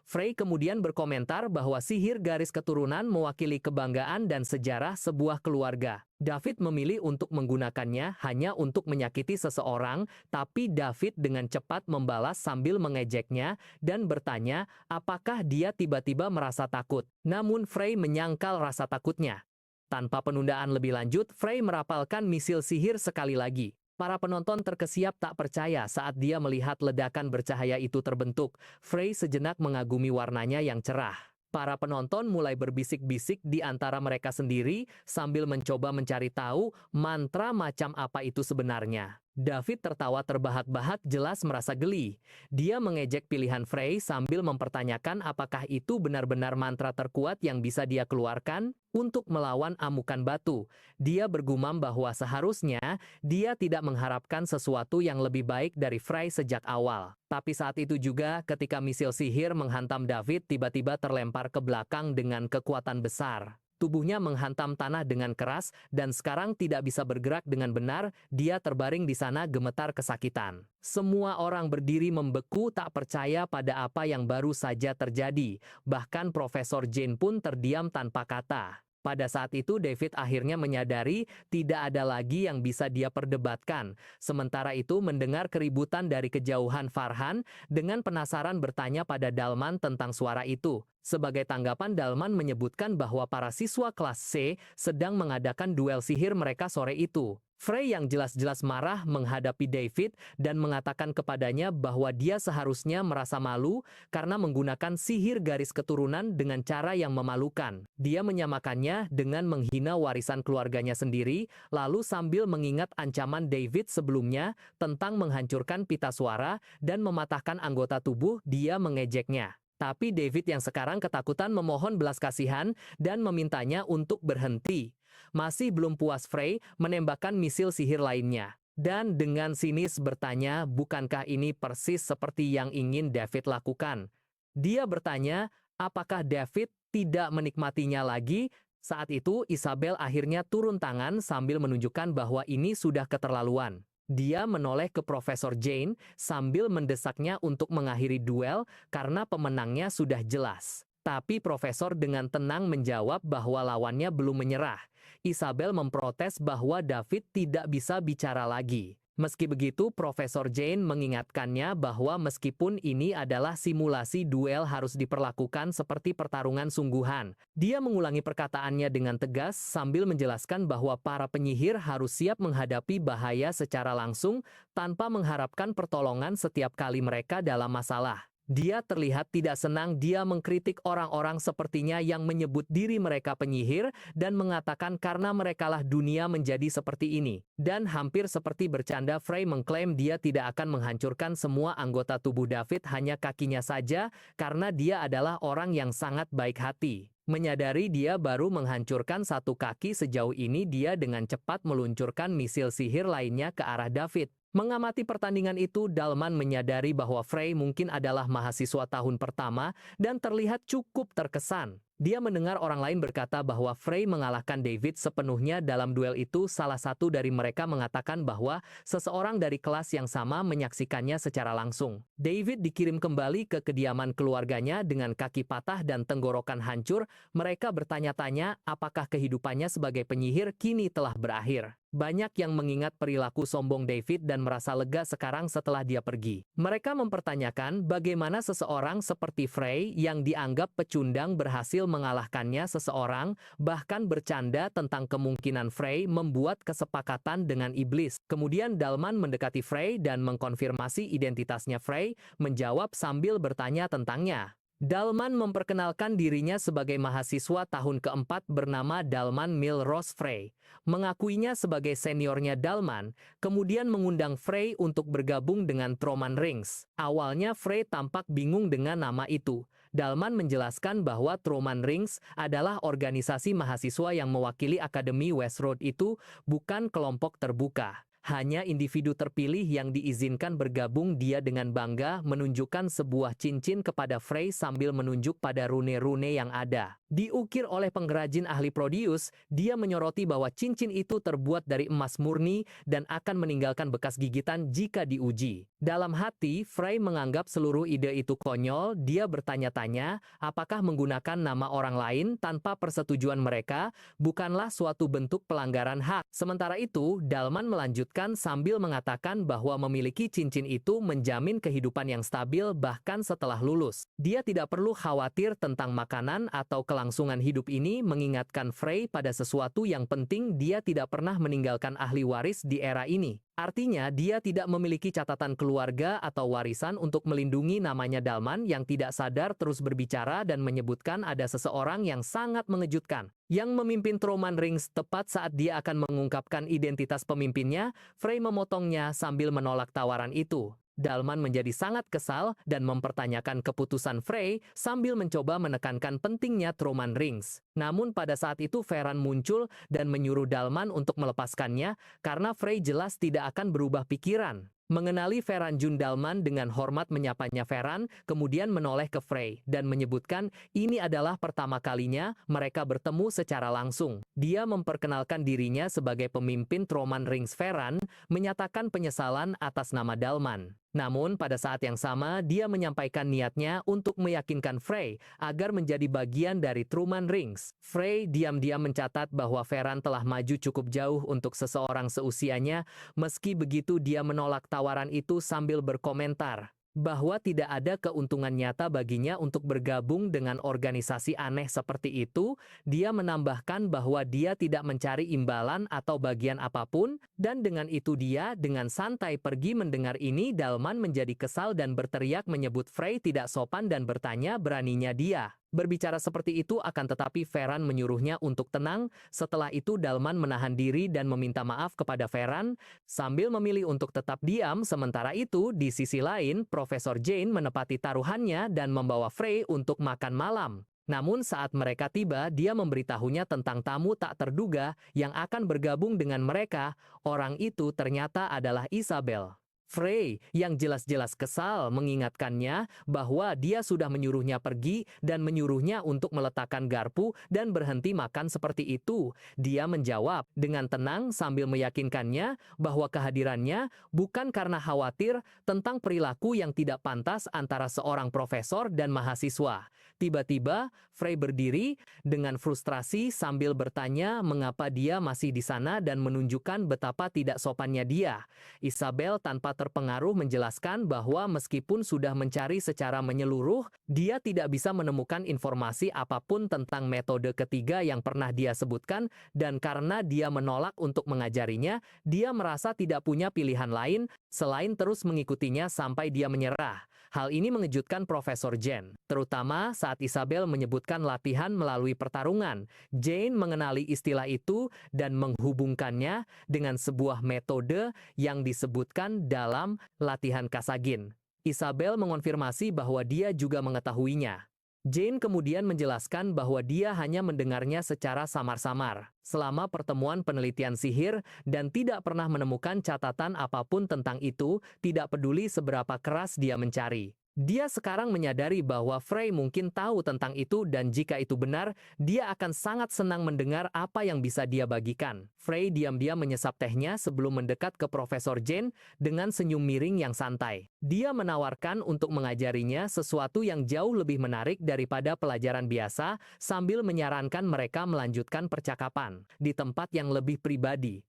Frey kemudian berkomentar bahwa sihir garis keturunan mewakili kebanggaan dan sejarah sebuah keluarga. David memilih untuk menggunakannya hanya untuk menyakiti seseorang, tapi David dengan cepat membalas sambil mengejeknya dan bertanya apakah dia tiba-tiba merasa takut. Namun Frey menyangkal rasa takutnya. Tanpa penundaan lebih lanjut, Frey merapalkan misil sihir sekali lagi. Para penonton terkesiap tak percaya saat dia melihat ledakan bercahaya itu terbentuk. Frey sejenak mengagumi warnanya yang cerah. Para penonton mulai berbisik-bisik di antara mereka sendiri sambil mencoba mencari tahu mantra macam apa itu sebenarnya. David tertawa terbahak-bahak, jelas merasa geli. Dia mengejek pilihan Frey sambil mempertanyakan apakah itu benar-benar mantra terkuat yang bisa dia keluarkan untuk melawan amukan batu. Dia bergumam bahwa seharusnya dia tidak mengharapkan sesuatu yang lebih baik dari Frey sejak awal. Tapi saat itu juga ketika misil sihir menghantam David tiba-tiba terlempar ke belakang dengan kekuatan besar. tubuhnya menghantam tanah dengan keras dan sekarang tidak bisa bergerak dengan benar, dia terbaring di sana gemetar kesakitan. Semua orang berdiri membeku tak percaya pada apa yang baru saja terjadi, bahkan Profesor Jane pun terdiam tanpa kata. Pada saat itu David akhirnya menyadari tidak ada lagi yang bisa dia perdebatkan. Sementara itu mendengar keributan dari kejauhan, Farhan dengan penasaran bertanya pada Dalman tentang suara itu. Sebagai tanggapan, Dalman menyebutkan bahwa para siswa kelas C sedang mengadakan duel sihir mereka sore itu. Frey yang jelas-jelas marah menghadapi David dan mengatakan kepadanya bahwa dia seharusnya merasa malu karena menggunakan sihir garis keturunan dengan cara yang memalukan. Dia menyamakannya dengan menghina warisan keluarganya sendiri, lalu sambil mengingat ancaman David sebelumnya tentang menghancurkan pita suara dan mematahkan anggota tubuh, dia mengejeknya. Tapi David yang sekarang ketakutan memohon belas kasihan dan memintanya untuk berhenti. Masih belum puas, Frey menembakkan misil sihir lainnya. Dan dengan sinis bertanya, bukankah ini persis seperti yang ingin David lakukan? Dia bertanya, apakah David tidak menikmatinya lagi? Saat itu Isabel akhirnya turun tangan sambil menunjukkan bahwa ini sudah keterlaluan. Dia menoleh ke Profesor Jane sambil mendesaknya untuk mengakhiri duel karena pemenangnya sudah jelas. Tapi Profesor dengan tenang menjawab bahwa lawannya belum menyerah. Isabel memprotes bahwa David tidak bisa bicara lagi. Meski begitu, Profesor Jane mengingatkannya bahwa meskipun ini adalah simulasi, duel harus diperlakukan seperti pertarungan sungguhan. Dia mengulangi perkataannya dengan tegas sambil menjelaskan bahwa para penyihir harus siap menghadapi bahaya secara langsung tanpa mengharapkan pertolongan setiap kali mereka dalam masalah. Dia terlihat tidak senang. Dia mengkritik orang-orang sepertinya yang menyebut diri mereka penyihir dan mengatakan karena merekalah dunia menjadi seperti ini. Dan hampir seperti bercanda, Frey mengklaim dia tidak akan menghancurkan semua anggota tubuh David, hanya kakinya saja karena dia adalah orang yang sangat baik hati. Menyadari dia baru menghancurkan satu kaki sejauh ini, dia dengan cepat meluncurkan misil sihir lainnya ke arah David. Mengamati pertandingan itu, Dalman menyadari bahwa Frey mungkin adalah mahasiswa tahun pertama dan terlihat cukup terkesan. Dia mendengar orang lain berkata bahwa Frey mengalahkan David sepenuhnya dalam duel itu. Salah satu dari mereka mengatakan bahwa seseorang dari kelas yang sama menyaksikannya secara langsung. David dikirim kembali ke kediaman keluarganya dengan kaki patah dan tenggorokan hancur. Mereka bertanya-tanya apakah kehidupannya sebagai penyihir kini telah berakhir. Banyak yang mengingat perilaku sombong David dan merasa lega sekarang setelah dia pergi. Mereka mempertanyakan bagaimana seseorang seperti Frey yang dianggap pecundang berhasil mengalahkannya seseorang, bahkan bercanda tentang kemungkinan Frey membuat kesepakatan dengan iblis. Kemudian Dalman mendekati Frey dan mengkonfirmasi identitasnya. Frey menjawab sambil bertanya tentangnya. Dalman memperkenalkan dirinya sebagai mahasiswa tahun keempat bernama Dalman Milrose Frey, mengakuinya sebagai seniornya Dalman, kemudian mengundang Frey untuk bergabung dengan Troman Rings. Awalnya Frey tampak bingung dengan nama itu. Dalman menjelaskan bahwa Troman Rings adalah organisasi mahasiswa yang mewakili Akademi Westroad, itu bukan kelompok terbuka. Hanya individu terpilih yang diizinkan bergabung. Dia dengan bangga menunjukkan sebuah cincin kepada Frey sambil menunjuk pada rune-rune yang ada. Diukir oleh pengrajin ahli Prodeus, dia menyoroti bahwa cincin itu terbuat dari emas murni dan akan meninggalkan bekas gigitan jika diuji. Dalam hati, Frey menganggap seluruh ide itu konyol. Dia bertanya-tanya apakah menggunakan nama orang lain tanpa persetujuan mereka bukanlah suatu bentuk pelanggaran hak. Sementara itu, Dalman melanjutkan sambil mengatakan bahwa memiliki cincin itu menjamin kehidupan yang stabil bahkan setelah lulus. Dia tidak perlu khawatir tentang makanan atau kelangsungan hidup. Ini mengingatkan Frey pada sesuatu yang penting: dia tidak pernah meninggalkan ahli waris di era ini. Artinya dia tidak memiliki catatan keluarga atau warisan untuk melindungi namanya. Dalman yang tidak sadar terus berbicara dan menyebutkan ada seseorang yang sangat mengejutkan yang memimpin Troman Rings. Tepat saat dia akan mengungkapkan identitas pemimpinnya, Frey memotongnya sambil menolak tawaran itu. Dalman menjadi sangat kesal dan mempertanyakan keputusan Frey sambil mencoba menekankan pentingnya Troman Rings. Namun pada saat itu Ferran muncul dan menyuruh Dalman untuk melepaskannya karena Frey jelas tidak akan berubah pikiran. Mengenali Ferran Jundalman dengan hormat menyapanya Ferran, kemudian menoleh ke Frey dan menyebutkan ini adalah pertama kalinya mereka bertemu secara langsung. Dia memperkenalkan dirinya sebagai pemimpin Troman Rings. Ferran menyatakan penyesalan atas nama Dalman. Namun pada saat yang sama dia menyampaikan niatnya untuk meyakinkan Frey agar menjadi bagian dari Truman Rings. Frey diam-diam mencatat bahwa Ferran telah maju cukup jauh untuk seseorang seusianya. Meski begitu dia menolak tawaran itu sambil berkomentar bahwa tidak ada keuntungan nyata baginya untuk bergabung dengan organisasi aneh seperti itu. Dia menambahkan bahwa dia tidak mencari imbalan atau bagian apapun, dan dengan itu dia dengan santai pergi. Mendengar ini Dalman menjadi kesal dan berteriak menyebut Frey tidak sopan dan bertanya beraninya dia berbicara seperti itu, akan tetapi Ferran menyuruhnya untuk tenang. Setelah itu Dalman menahan diri dan meminta maaf kepada Ferran sambil memilih untuk tetap diam. Sementara itu di sisi lain Profesor Jane menepati taruhannya dan membawa Frey untuk makan malam. Namun saat mereka tiba, dia memberitahunya tentang tamu tak terduga yang akan bergabung dengan mereka. Orang itu ternyata adalah Isabel. Frey yang jelas-jelas kesal mengingatkannya bahwa dia sudah menyuruhnya pergi dan menyuruhnya untuk meletakkan garpu dan berhenti makan seperti itu. Dia menjawab dengan tenang sambil meyakinkannya bahwa kehadirannya bukan karena khawatir tentang perilaku yang tidak pantas antara seorang profesor dan mahasiswa. Tiba-tiba, Frey berdiri dengan frustrasi sambil bertanya mengapa dia masih di sana dan menunjukkan betapa tidak sopannya dia. Isabel tanpa terpengaruh menjelaskan bahwa meskipun sudah mencari secara menyeluruh, dia tidak bisa menemukan informasi apapun tentang metode ketiga yang pernah dia sebutkan, dan karena dia menolak untuk mengajarinya, dia merasa tidak punya pilihan lain selain terus mengikutinya sampai dia menyerah. Hal ini mengejutkan Profesor Jane, terutama saat Isabel menyebutkan latihan melalui pertarungan. Jane mengenali istilah itu dan menghubungkannya dengan sebuah metode yang disebutkan dalam latihan Kasagin. Isabel mengonfirmasi bahwa dia juga mengetahuinya. Jane kemudian menjelaskan bahwa dia hanya mendengarnya secara samar-samar selama pertemuan penelitian sihir dan tidak pernah menemukan catatan apapun tentang itu, tidak peduli seberapa keras dia mencari. Dia sekarang menyadari bahwa Frey mungkin tahu tentang itu dan jika itu benar, dia akan sangat senang mendengar apa yang bisa dia bagikan. Frey diam-diam menyesap tehnya sebelum mendekat ke Profesor Jane dengan senyum miring yang santai. Dia menawarkan untuk mengajarinya sesuatu yang jauh lebih menarik daripada pelajaran biasa sambil menyarankan mereka melanjutkan percakapan di tempat yang lebih pribadi.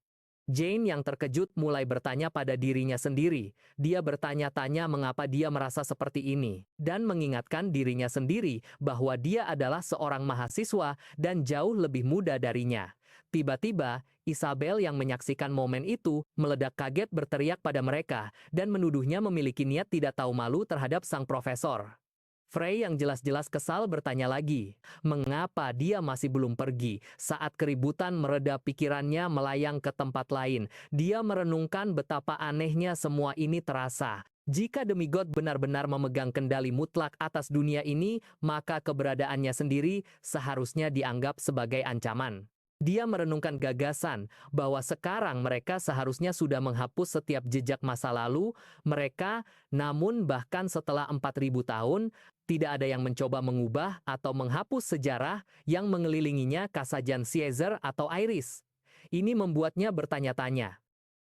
Jane yang terkejut mulai bertanya pada dirinya sendiri. Dia bertanya-tanya mengapa dia merasa seperti ini, dan mengingatkan dirinya sendiri bahwa dia adalah seorang mahasiswa dan jauh lebih muda darinya. Tiba-tiba, Isabel yang menyaksikan momen itu meledak kaget berteriak pada mereka dan menuduhnya memiliki niat tidak tahu malu terhadap sang profesor. Frey yang jelas-jelas kesal bertanya lagi, mengapa dia masih belum pergi? Saat keributan mereda pikirannya melayang ke tempat lain. Dia merenungkan betapa anehnya semua ini terasa. Jika demigod benar-benar memegang kendali mutlak atas dunia ini, maka keberadaannya sendiri seharusnya dianggap sebagai ancaman. Dia merenungkan gagasan bahwa sekarang mereka seharusnya sudah menghapus setiap jejak masa lalu mereka, namun bahkan setelah 4.000 tahun, tidak ada yang mencoba mengubah atau menghapus sejarah yang mengelilinginya Kasajan Caesar atau Iris. Ini membuatnya bertanya-tanya.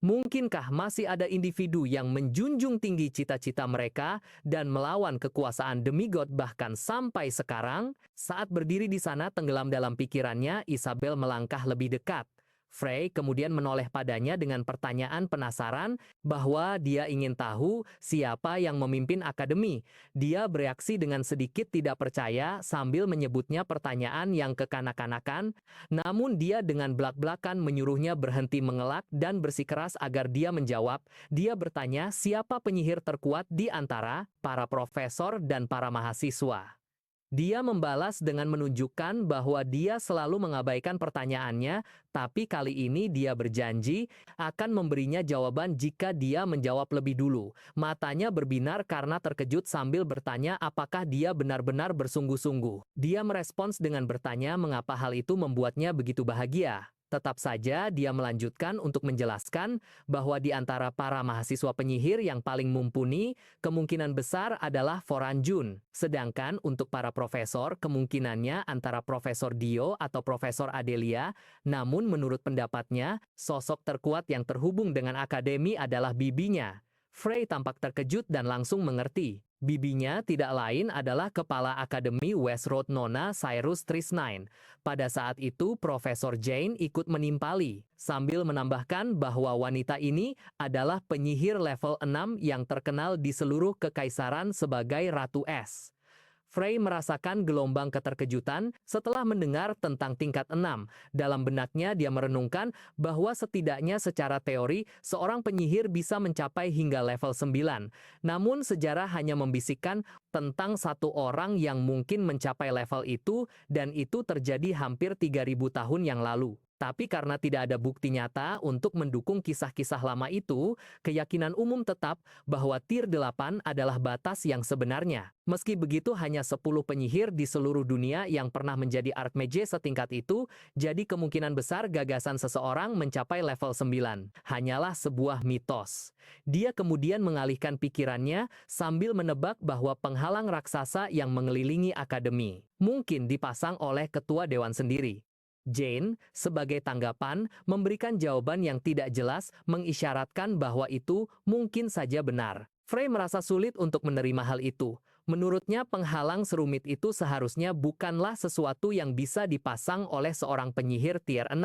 Mungkinkah masih ada individu yang menjunjung tinggi cita-cita mereka dan melawan kekuasaan demigod bahkan sampai sekarang? Saat berdiri di sana tenggelam dalam pikirannya, Isabel melangkah lebih dekat. Frey kemudian menoleh padanya dengan pertanyaan penasaran bahwa dia ingin tahu siapa yang memimpin akademi. Dia bereaksi dengan sedikit tidak percaya sambil menyebutnya pertanyaan yang kekanak-kanakan, namun dia dengan belak-belakan menyuruhnya berhenti mengelak dan bersikeras agar dia menjawab. Dia bertanya siapa penyihir terkuat di antara para profesor dan para mahasiswa. Dia membalas dengan menunjukkan bahwa dia selalu mengabaikan pertanyaannya, tapi kali ini dia berjanji akan memberinya jawaban jika dia menjawab lebih dulu. Matanya berbinar karena terkejut sambil bertanya apakah dia benar-benar bersungguh-sungguh. Dia merespons dengan bertanya mengapa hal itu membuatnya begitu bahagia. Tetap saja dia melanjutkan untuk menjelaskan bahwa di antara para mahasiswa penyihir yang paling mumpuni, kemungkinan besar adalah Foran Jun. Sedangkan untuk para profesor, kemungkinannya antara Profesor Dio atau Profesor Adelia. Namun menurut pendapatnya, sosok terkuat yang terhubung dengan akademi adalah bibinya. Frey tampak terkejut dan langsung mengerti. Bibinya tidak lain adalah kepala Akademi West Road Nona Cyrus Trisnine. Pada saat itu Profesor Jane ikut menimpali, sambil menambahkan bahwa wanita ini adalah penyihir level 6 yang terkenal di seluruh kekaisaran sebagai Ratu Es. Frey merasakan gelombang keterkejutan setelah mendengar tentang tingkat 6. Dalam benaknya dia merenungkan bahwa setidaknya secara teori seorang penyihir bisa mencapai hingga level 9. Namun sejarah hanya membisikkan tentang satu orang yang mungkin mencapai level itu dan itu terjadi hampir 3000 tahun yang lalu. Tapi karena tidak ada bukti nyata untuk mendukung kisah-kisah lama itu, keyakinan umum tetap bahwa tier 8 adalah batas yang sebenarnya. Meski begitu hanya 10 penyihir di seluruh dunia yang pernah menjadi Archmage setingkat itu, jadi kemungkinan besar gagasan seseorang mencapai level 9 hanyalah sebuah mitos. Dia kemudian mengalihkan pikirannya sambil menebak bahwa penghalang raksasa yang mengelilingi akademi mungkin dipasang oleh ketua dewan sendiri. Jane, sebagai tanggapan, memberikan jawaban yang tidak jelas, mengisyaratkan bahwa itu mungkin saja benar. Frey merasa sulit untuk menerima hal itu. Menurutnya penghalang serumit itu seharusnya bukanlah sesuatu yang bisa dipasang oleh seorang penyihir tier 6.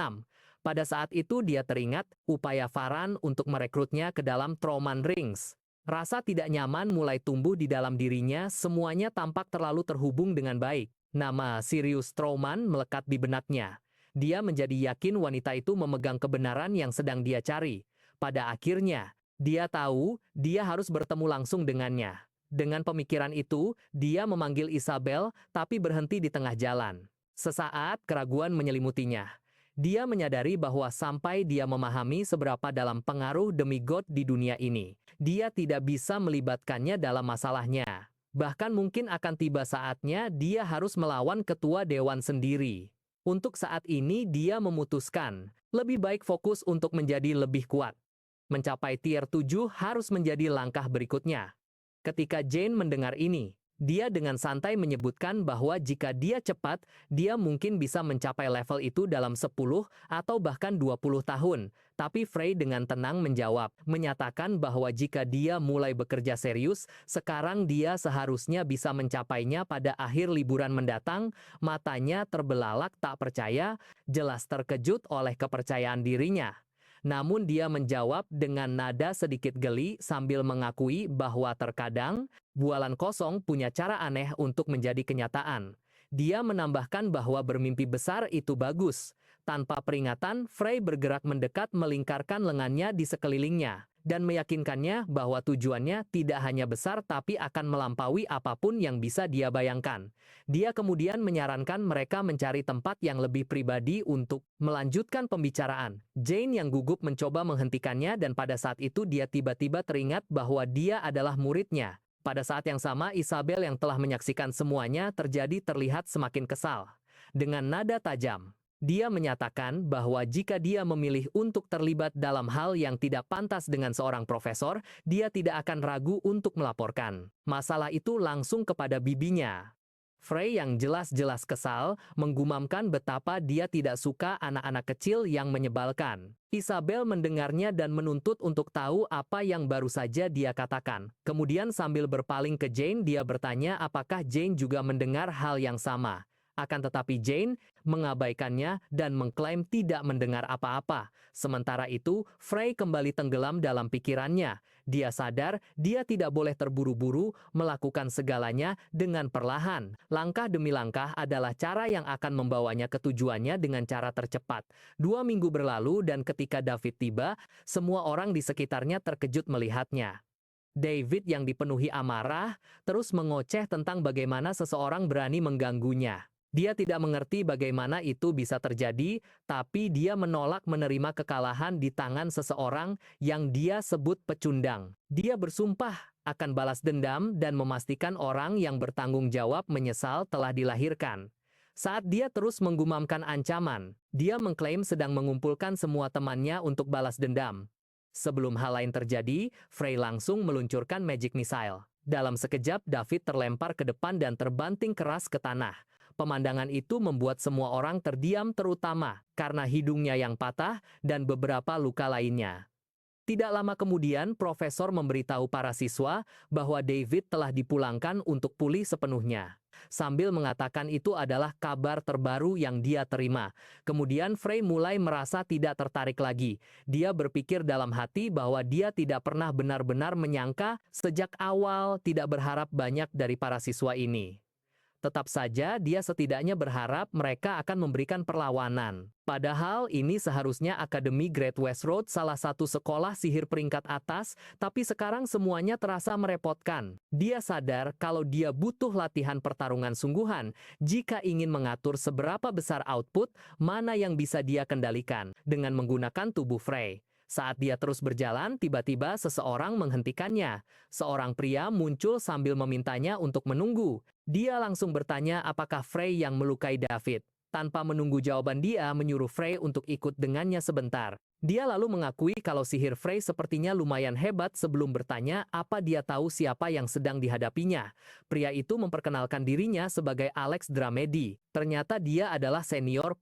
Pada saat itu dia teringat upaya Farhan untuk merekrutnya ke dalam Trauman Rings. Rasa tidak nyaman mulai tumbuh di dalam dirinya, semuanya tampak terlalu terhubung dengan baik. Nama Sirius Trauman melekat di benaknya. Dia menjadi yakin wanita itu memegang kebenaran yang sedang dia cari. Pada akhirnya, dia tahu dia harus bertemu langsung dengannya. Dengan pemikiran itu, dia memanggil Isabel, tapi berhenti di tengah jalan. Sesaat, keraguan menyelimutinya. Dia menyadari bahwa sampai dia memahami seberapa dalam pengaruh demigod di dunia ini, dia tidak bisa melibatkannya dalam masalahnya. Bahkan mungkin akan tiba saatnya dia harus melawan ketua dewan sendiri. Untuk saat ini dia memutuskan, lebih baik fokus untuk menjadi lebih kuat. Mencapai tier 7 harus menjadi langkah berikutnya. Ketika Jane mendengar ini, dia dengan santai menyebutkan bahwa jika dia cepat, dia mungkin bisa mencapai level itu dalam 10 atau bahkan 20 tahun. Tapi Frey dengan tenang menjawab, menyatakan bahwa jika dia mulai bekerja serius, sekarang dia seharusnya bisa mencapainya pada akhir liburan mendatang. Matanya terbelalak tak percaya, jelas terkejut oleh kepercayaan dirinya. Namun dia menjawab dengan nada sedikit geli sambil mengakui bahwa terkadang bualan kosong punya cara aneh untuk menjadi kenyataan. Dia menambahkan bahwa bermimpi besar itu bagus. Tanpa peringatan, Frey bergerak mendekat melingkarkan lengannya di sekelilingnya dan meyakinkannya bahwa tujuannya tidak hanya besar tapi akan melampaui apapun yang bisa dia bayangkan. Dia kemudian menyarankan mereka mencari tempat yang lebih pribadi untuk melanjutkan pembicaraan. Jane yang gugup mencoba menghentikannya dan pada saat itu dia tiba-tiba teringat bahwa dia adalah muridnya. Pada saat yang sama, Isabel yang telah menyaksikan semuanya terjadi terlihat semakin kesal. Dengan nada tajam, dia menyatakan bahwa jika dia memilih untuk terlibat dalam hal yang tidak pantas dengan seorang profesor, dia tidak akan ragu untuk melaporkan masalah itu langsung kepada bibinya. Frey yang jelas-jelas kesal, menggumamkan betapa dia tidak suka anak-anak kecil yang menyebalkan. Isabel mendengarnya dan menuntut untuk tahu apa yang baru saja dia katakan. Kemudian sambil berpaling ke Jane, dia bertanya apakah Jane juga mendengar hal yang sama. Akan tetapi Jane mengabaikannya dan mengklaim tidak mendengar apa-apa. Sementara itu, Frey kembali tenggelam dalam pikirannya. Dia sadar dia tidak boleh terburu-buru melakukan segalanya dengan perlahan. Langkah demi langkah adalah cara yang akan membawanya ke tujuannya dengan cara tercepat. 2 minggu berlalu dan ketika David tiba, semua orang di sekitarnya terkejut melihatnya. David yang dipenuhi amarah terus mengoceh tentang bagaimana seseorang berani mengganggunya. Dia tidak mengerti bagaimana itu bisa terjadi, tapi dia menolak menerima kekalahan di tangan seseorang yang dia sebut pecundang. Dia bersumpah akan balas dendam dan memastikan orang yang bertanggung jawab menyesal telah dilahirkan. Saat dia terus menggumamkan ancaman, dia mengklaim sedang mengumpulkan semua temannya untuk balas dendam. Sebelum hal lain terjadi, Frey langsung meluncurkan Magic Missile. Dalam sekejap, David terlempar ke depan dan terbanting keras ke tanah. Pemandangan itu membuat semua orang terdiam terutama karena hidungnya yang patah dan beberapa luka lainnya. Tidak lama kemudian, profesor memberitahu para siswa bahwa David telah dipulangkan untuk pulih sepenuhnya. Sambil mengatakan itu adalah kabar terbaru yang dia terima. Kemudian Frey mulai merasa tidak tertarik lagi. Dia berpikir dalam hati bahwa dia tidak pernah benar-benar menyangka sejak awal tidak berharap banyak dari para siswa ini. Tetap saja dia setidaknya berharap mereka akan memberikan perlawanan. Padahal ini seharusnya Akademi Great West Road salah satu sekolah sihir peringkat atas, tapi sekarang semuanya terasa merepotkan. Dia sadar kalau dia butuh latihan pertarungan sungguhan jika ingin mengatur seberapa besar output, mana yang bisa dia kendalikan dengan menggunakan tubuh Frey. Saat dia terus berjalan, tiba-tiba seseorang menghentikannya. Seorang pria muncul sambil memintanya untuk menunggu. Dia langsung bertanya apakah Frey yang melukai David. Tanpa menunggu jawaban, dia menyuruh Frey untuk ikut dengannya sebentar. Dia lalu mengakui kalau sihir Frey sepertinya lumayan hebat sebelum bertanya apa dia tahu siapa yang sedang dihadapinya. Pria itu memperkenalkan dirinya sebagai Alex Dramedy. Ternyata dia adalah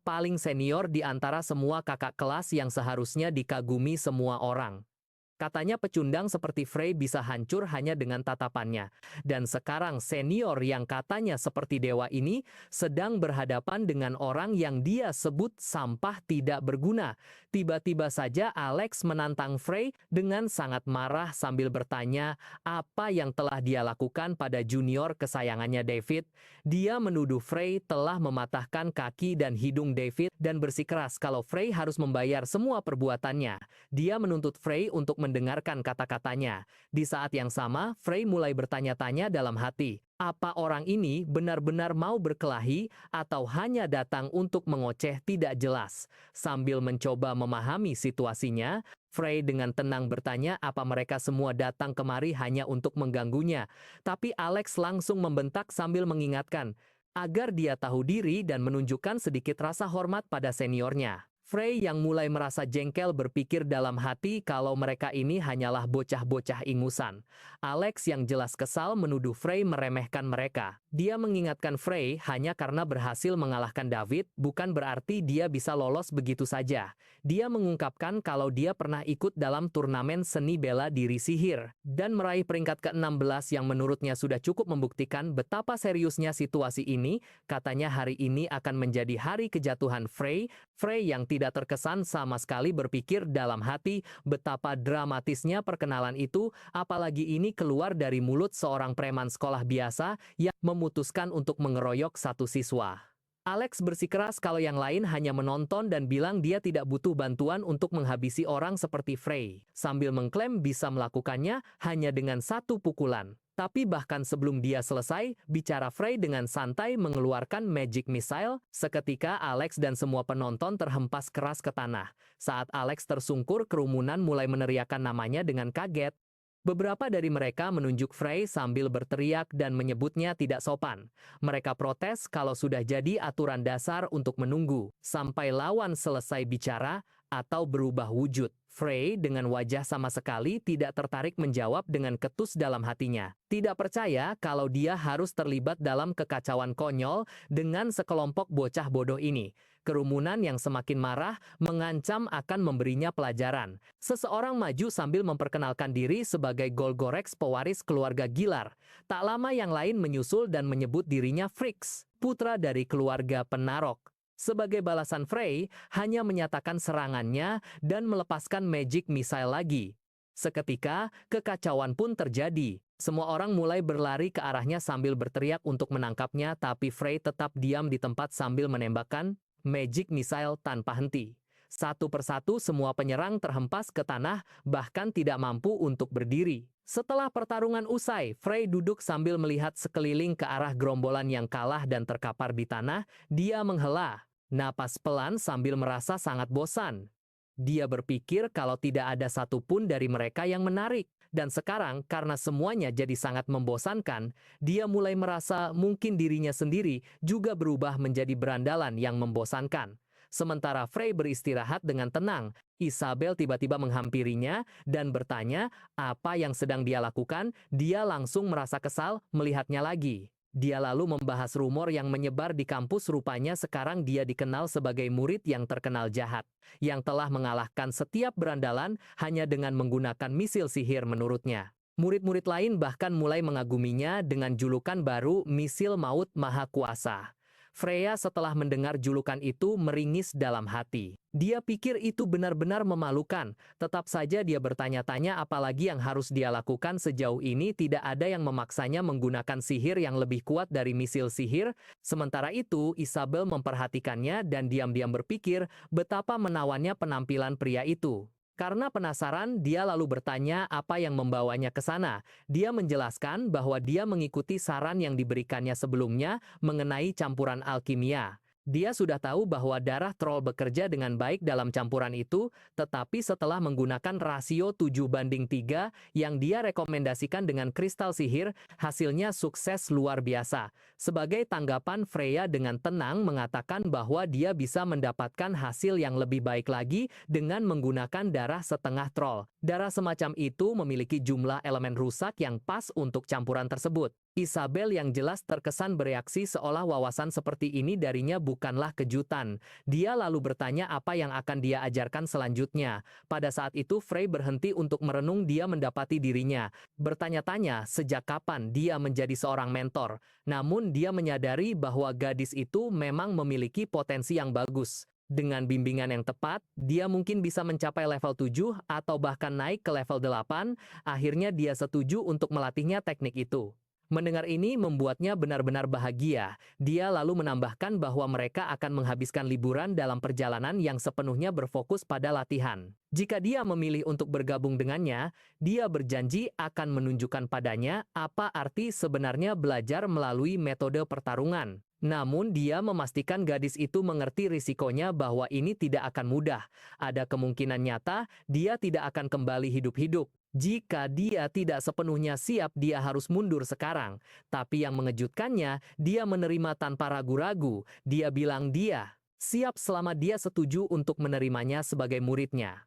paling senior di antara semua kakak kelas yang seharusnya dikagumi semua orang. Katanya pecundang seperti Frey bisa hancur hanya dengan tatapannya. Dan sekarang senior yang katanya seperti dewa ini sedang berhadapan dengan orang yang dia sebut sampah tidak berguna. Tiba-tiba saja Alex menantang Frey dengan sangat marah sambil bertanya apa yang telah dia lakukan pada junior kesayangannya David. Dia menuduh Frey telah mematahkan kaki dan hidung David dan bersikeras kalau Frey harus membayar semua perbuatannya. Dia menuntut Frey untuk mendengarkan kata-katanya. Di saat yang sama, Frey mulai bertanya-tanya dalam hati, apa orang ini benar-benar mau berkelahi atau hanya datang untuk mengoceh tidak jelas? Sambil mencoba memahami situasinya, Frey dengan tenang bertanya apa mereka semua datang kemari hanya untuk mengganggunya. Tapi Alex langsung membentak sambil mengingatkan agar dia tahu diri dan menunjukkan sedikit rasa hormat pada seniornya. Frey yang mulai merasa jengkel berpikir dalam hati kalau mereka ini hanyalah bocah-bocah ingusan. Alex yang jelas kesal menuduh Frey meremehkan mereka. Dia mengingatkan Frey hanya karena berhasil mengalahkan David, bukan berarti dia bisa lolos begitu saja. Dia mengungkapkan kalau dia pernah ikut dalam turnamen seni bela diri sihir dan meraih peringkat ke-16 yang menurutnya sudah cukup membuktikan betapa seriusnya situasi ini. Katanya hari ini akan menjadi hari kejatuhan Frey. Frey yang tidak terkesan sama sekali berpikir dalam hati betapa dramatisnya perkenalan itu, apalagi ini keluar dari mulut seorang preman sekolah biasa yang memutuskan untuk mengeroyok satu siswa. Alex bersikeras kalau yang lain hanya menonton dan bilang dia tidak butuh bantuan untuk menghabisi orang seperti Frey, sambil mengklaim bisa melakukannya hanya dengan satu pukulan. Tapi bahkan sebelum dia selesai, bicara Frey dengan santai mengeluarkan Magic Missile, seketika Alex dan semua penonton terhempas keras ke tanah. Saat Alex tersungkur, kerumunan mulai meneriakkan namanya dengan kaget. Beberapa dari mereka menunjuk Frey sambil berteriak dan menyebutnya tidak sopan. Mereka protes kalau sudah jadi aturan dasar untuk menunggu sampai lawan selesai bicara atau berubah wujud. Frey dengan wajah sama sekali tidak tertarik menjawab dengan ketus dalam hatinya. Tidak percaya kalau dia harus terlibat dalam kekacauan konyol dengan sekelompok bocah bodoh ini. Kerumunan yang semakin marah mengancam akan memberinya pelajaran. Seseorang maju sambil memperkenalkan diri sebagai Golgorex, pewaris keluarga Gilar. Tak lama yang lain menyusul dan menyebut dirinya Frix, putra dari keluarga Penarok. Sebagai balasan, Frey hanya menyatakan serangannya dan melepaskan Magic Missile lagi. Seketika, kekacauan pun terjadi. Semua orang mulai berlari ke arahnya sambil berteriak untuk menangkapnya, tapi Frey tetap diam di tempat sambil menembakkan Magic Missile tanpa henti. Satu persatu semua penyerang terhempas ke tanah, bahkan tidak mampu untuk berdiri. Setelah pertarungan usai, Frey duduk sambil melihat sekeliling ke arah gerombolan yang kalah dan terkapar di tanah. Dia menghela napas pelan sambil merasa sangat bosan. Dia berpikir kalau tidak ada satupun dari mereka yang menarik. Dan sekarang karena semuanya jadi sangat membosankan, dia mulai merasa mungkin dirinya sendiri juga berubah menjadi berandalan yang membosankan. Sementara Frey beristirahat dengan tenang, Isabel tiba-tiba menghampirinya dan bertanya apa yang sedang dia lakukan. Dia langsung merasa kesal melihatnya lagi. Dia lalu membahas rumor yang menyebar di kampus. Rupanya sekarang dia dikenal sebagai murid yang terkenal jahat, yang telah mengalahkan setiap berandalan hanya dengan menggunakan misil sihir menurutnya. Murid-murid lain bahkan mulai mengaguminya dengan julukan baru Misil Maut Maha Kuasa. Freya setelah mendengar julukan itu meringis dalam hati. Dia pikir itu benar-benar memalukan. Tetap saja dia bertanya-tanya apalagi yang harus dia lakukan. Sejauh ini tidak ada yang memaksanya menggunakan sihir yang lebih kuat dari misil sihir. Sementara itu, Isabel memperhatikannya dan diam-diam berpikir betapa menawannya penampilan pria itu. Karena penasaran, dia lalu bertanya apa yang membawanya ke sana. Dia menjelaskan bahwa dia mengikuti saran yang diberikannya sebelumnya mengenai campuran alkimia. Dia sudah tahu bahwa darah troll bekerja dengan baik dalam campuran itu, tetapi setelah menggunakan rasio 7:3 yang dia rekomendasikan dengan kristal sihir, hasilnya sukses luar biasa. Sebagai tanggapan, Freya dengan tenang mengatakan bahwa dia bisa mendapatkan hasil yang lebih baik lagi dengan menggunakan darah setengah troll. Darah semacam itu memiliki jumlah elemen rusak yang pas untuk campuran tersebut. Isabel yang jelas terkesan bereaksi seolah wawasan seperti ini darinya bukanlah kejutan. Dia lalu bertanya apa yang akan dia ajarkan selanjutnya. Pada saat itu Frey berhenti untuk merenung. Dia mendapati dirinya bertanya-tanya sejak kapan dia menjadi seorang mentor. Namun dia menyadari bahwa gadis itu memang memiliki potensi yang bagus. Dengan bimbingan yang tepat, dia mungkin bisa mencapai level 7 atau bahkan naik ke level 8. Akhirnya dia setuju untuk melatihnya teknik itu. Mendengar ini membuatnya benar-benar bahagia. Dia lalu menambahkan bahwa mereka akan menghabiskan liburan dalam perjalanan yang sepenuhnya berfokus pada latihan. Jika dia memilih untuk bergabung dengannya, dia berjanji akan menunjukkan padanya apa arti sebenarnya belajar melalui metode pertarungan. Namun dia memastikan gadis itu mengerti risikonya bahwa ini tidak akan mudah. Ada kemungkinan nyata dia tidak akan kembali hidup-hidup. Jika dia tidak sepenuhnya siap, dia harus mundur sekarang. Tapi yang mengejutkannya, dia menerima tanpa ragu-ragu. Dia bilang dia siap selama dia setuju untuk menerimanya sebagai muridnya.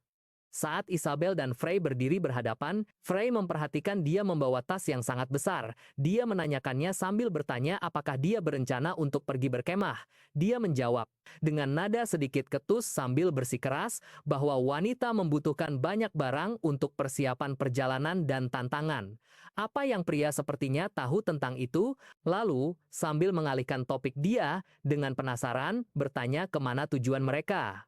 Saat Isabel dan Frey berdiri berhadapan, Frey memperhatikan dia membawa tas yang sangat besar. Dia menanyakannya sambil bertanya apakah dia berencana untuk pergi berkemah. Dia menjawab dengan nada sedikit ketus sambil bersikeras bahwa wanita membutuhkan banyak barang untuk persiapan perjalanan dan tantangan. Apa yang pria sepertinya tahu tentang itu? Lalu, sambil mengalihkan topik, dia dengan penasaran bertanya kemana tujuan mereka.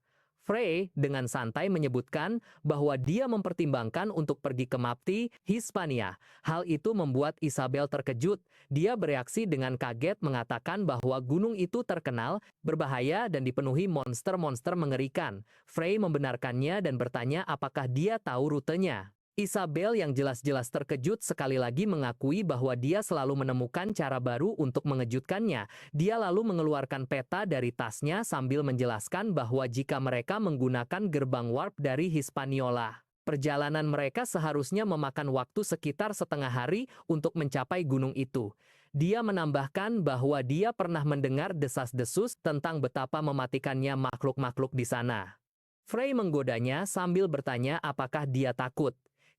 Frey dengan santai menyebutkan bahwa dia mempertimbangkan untuk pergi ke Mapti, Hispania. Hal itu membuat Isabel terkejut. Dia bereaksi dengan kaget mengatakan bahwa gunung itu terkenal, berbahaya dan dipenuhi monster-monster mengerikan. Frey membenarkannya dan bertanya apakah dia tahu rutenya. Isabel yang jelas-jelas terkejut sekali lagi mengakui bahwa dia selalu menemukan cara baru untuk mengejutkannya. Dia lalu mengeluarkan peta dari tasnya sambil menjelaskan bahwa jika mereka menggunakan gerbang warp dari Hispaniola, perjalanan mereka seharusnya memakan waktu sekitar setengah hari untuk mencapai gunung itu. Dia menambahkan bahwa dia pernah mendengar desas-desus tentang betapa mematikannya makhluk-makhluk di sana. Frey menggodanya sambil bertanya apakah dia takut.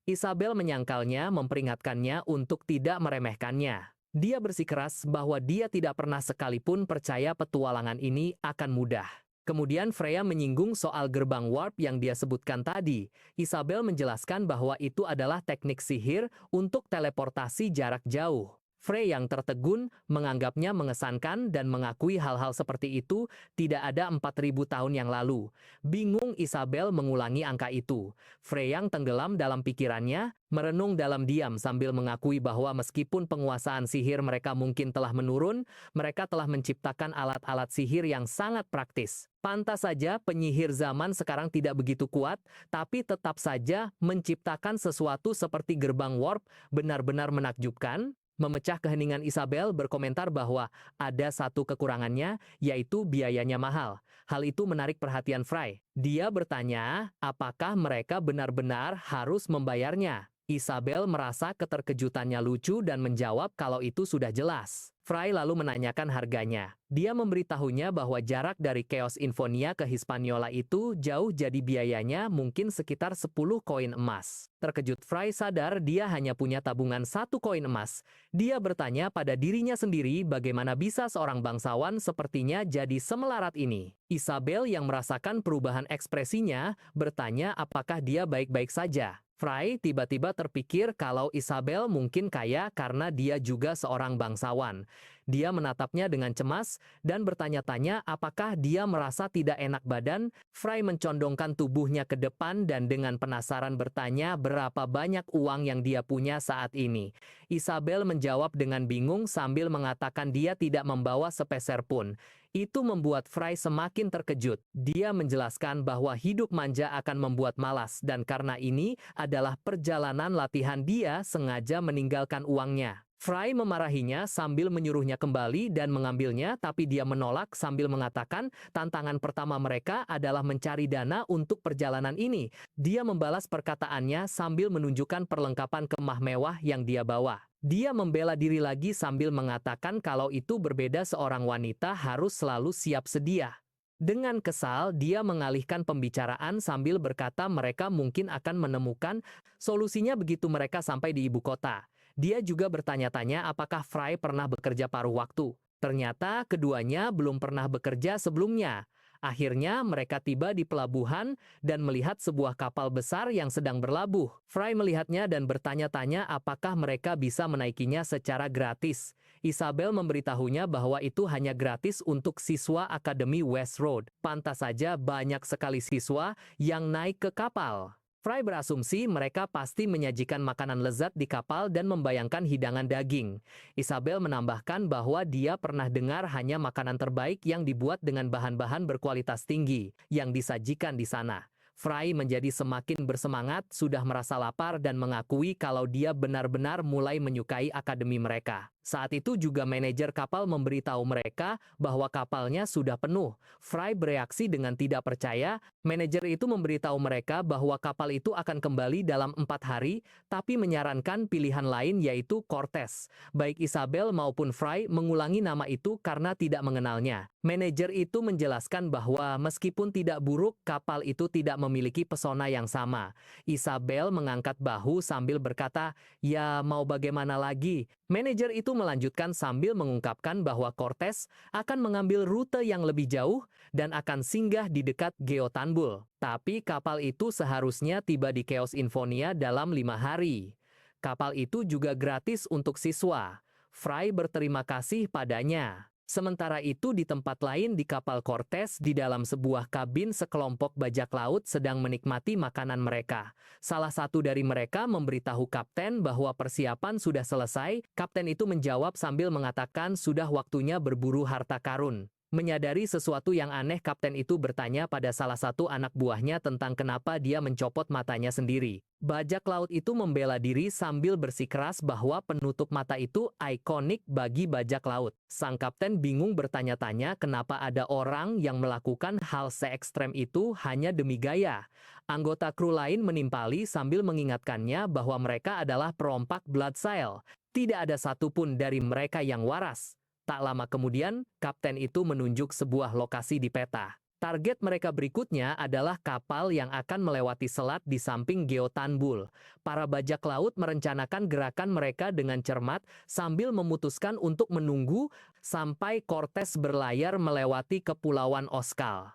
Isabel menyangkalnya, memperingatkannya untuk tidak meremehkannya. Dia bersikeras bahwa dia tidak pernah sekalipun percaya petualangan ini akan mudah. Kemudian Freya menyinggung soal gerbang warp yang dia sebutkan tadi. Isabel menjelaskan bahwa itu adalah teknik sihir untuk teleportasi jarak jauh. Frey yang tertegun menganggapnya mengesankan dan mengakui hal-hal seperti itu tidak ada 4.000 tahun yang lalu. Bingung, Isabel mengulangi angka itu. Frey yang tenggelam dalam pikirannya, merenung dalam diam sambil mengakui bahwa meskipun penguasaan sihir mereka mungkin telah menurun, mereka telah menciptakan alat-alat sihir yang sangat praktis. Pantas saja penyihir zaman sekarang tidak begitu kuat, tapi tetap saja menciptakan sesuatu seperti gerbang warp benar-benar menakjubkan. Memecah keheningan, Isabel berkomentar bahwa ada satu kekurangannya, yaitu biayanya mahal. Hal itu menarik perhatian Frey. Dia bertanya, apakah mereka benar-benar harus membayarnya? Isabel merasa keterkejutannya lucu dan menjawab kalau itu sudah jelas. Fry lalu menanyakan harganya. Dia memberitahunya bahwa jarak dari Chaos Infonia ke Hispaniola itu jauh, jadi biayanya mungkin sekitar 10 koin emas. Terkejut, Fry sadar dia hanya punya tabungan 1 koin emas. Dia bertanya pada dirinya sendiri bagaimana bisa seorang bangsawan sepertinya jadi semelarat ini. Isabel yang merasakan perubahan ekspresinya bertanya apakah dia baik-baik saja. Fry tiba-tiba terpikir kalau Isabel mungkin kaya karena dia juga seorang bangsawan. Dia menatapnya dengan cemas dan bertanya-tanya apakah dia merasa tidak enak badan. Fry mencondongkan tubuhnya ke depan dan dengan penasaran bertanya berapa banyak uang yang dia punya saat ini. Isabel menjawab dengan bingung sambil mengatakan dia tidak membawa sepeser pun. Itu membuat Fry semakin terkejut. Dia menjelaskan bahwa hidup manja akan membuat malas dan karena ini adalah perjalanan latihan, dia sengaja meninggalkan uangnya. Fry memarahinya sambil menyuruhnya kembali dan mengambilnya, tapi dia menolak sambil mengatakan tantangan pertama mereka adalah mencari dana untuk perjalanan ini. Dia membalas perkataannya sambil menunjukkan perlengkapan kemah mewah yang dia bawa. Dia membela diri lagi sambil mengatakan kalau itu berbeda, seorang wanita harus selalu siap sedia. Dengan kesal, dia mengalihkan pembicaraan sambil berkata mereka mungkin akan menemukan solusinya begitu mereka sampai di ibu kota. Dia juga bertanya-tanya apakah Fry pernah bekerja paruh waktu. Ternyata keduanya belum pernah bekerja sebelumnya. Akhirnya mereka tiba di pelabuhan dan melihat sebuah kapal besar yang sedang berlabuh. Fry melihatnya dan bertanya-tanya apakah mereka bisa menaikinya secara gratis. Isabel memberitahunya bahwa itu hanya gratis untuk siswa Akademi West Road. Pantas saja banyak sekali siswa yang naik ke kapal. Fry berasumsi mereka pasti menyajikan makanan lezat di kapal dan membayangkan hidangan daging. Isabel menambahkan bahwa dia pernah dengar hanya makanan terbaik yang dibuat dengan bahan-bahan berkualitas tinggi yang disajikan di sana. Fry menjadi semakin bersemangat, sudah merasa lapar dan mengakui kalau dia benar-benar mulai menyukai akademi mereka. Saat itu juga manajer kapal memberitahu mereka bahwa kapalnya sudah penuh. Fry bereaksi dengan tidak percaya. Manajer itu memberitahu mereka bahwa kapal itu akan kembali dalam 4 hari, tapi menyarankan pilihan lain yaitu Cortez. Baik Isabel maupun Fry mengulangi nama itu karena tidak mengenalnya. Manajer itu menjelaskan bahwa meskipun tidak buruk, kapal itu tidak memiliki pesona yang sama. Isabel mengangkat bahu sambil berkata, "Ya mau bagaimana lagi?" Manajer itu melanjutkan sambil mengungkapkan bahwa Cortez akan mengambil rute yang lebih jauh dan akan singgah di dekat Geotanbul. Tapi kapal itu seharusnya tiba di Chaos Infonia dalam 5 hari. Kapal itu juga gratis untuk siswa. Fry berterima kasih padanya. Sementara itu di tempat lain di kapal Cortez, di dalam sebuah kabin sekelompok bajak laut sedang menikmati makanan mereka. Salah satu dari mereka memberitahu kapten bahwa persiapan sudah selesai. Kapten itu menjawab sambil mengatakan sudah waktunya berburu harta karun. Menyadari sesuatu yang aneh, kapten itu bertanya pada salah satu anak buahnya tentang kenapa dia mencopot matanya sendiri. Bajak laut itu membela diri sambil bersikeras bahwa penutup mata itu ikonik bagi bajak laut. Sang kapten bingung bertanya-tanya kenapa ada orang yang melakukan hal se-ekstrem itu hanya demi gaya. Anggota kru lain menimpali sambil mengingatkannya bahwa mereka adalah perompak Bloodsail. Tidak ada satupun dari mereka yang waras. Tak lama kemudian, kapten itu menunjuk sebuah lokasi di peta. Target mereka berikutnya adalah kapal yang akan melewati selat di samping Geotanbul. Para bajak laut merencanakan gerakan mereka dengan cermat sambil memutuskan untuk menunggu sampai Cortez berlayar melewati Kepulauan Oskal.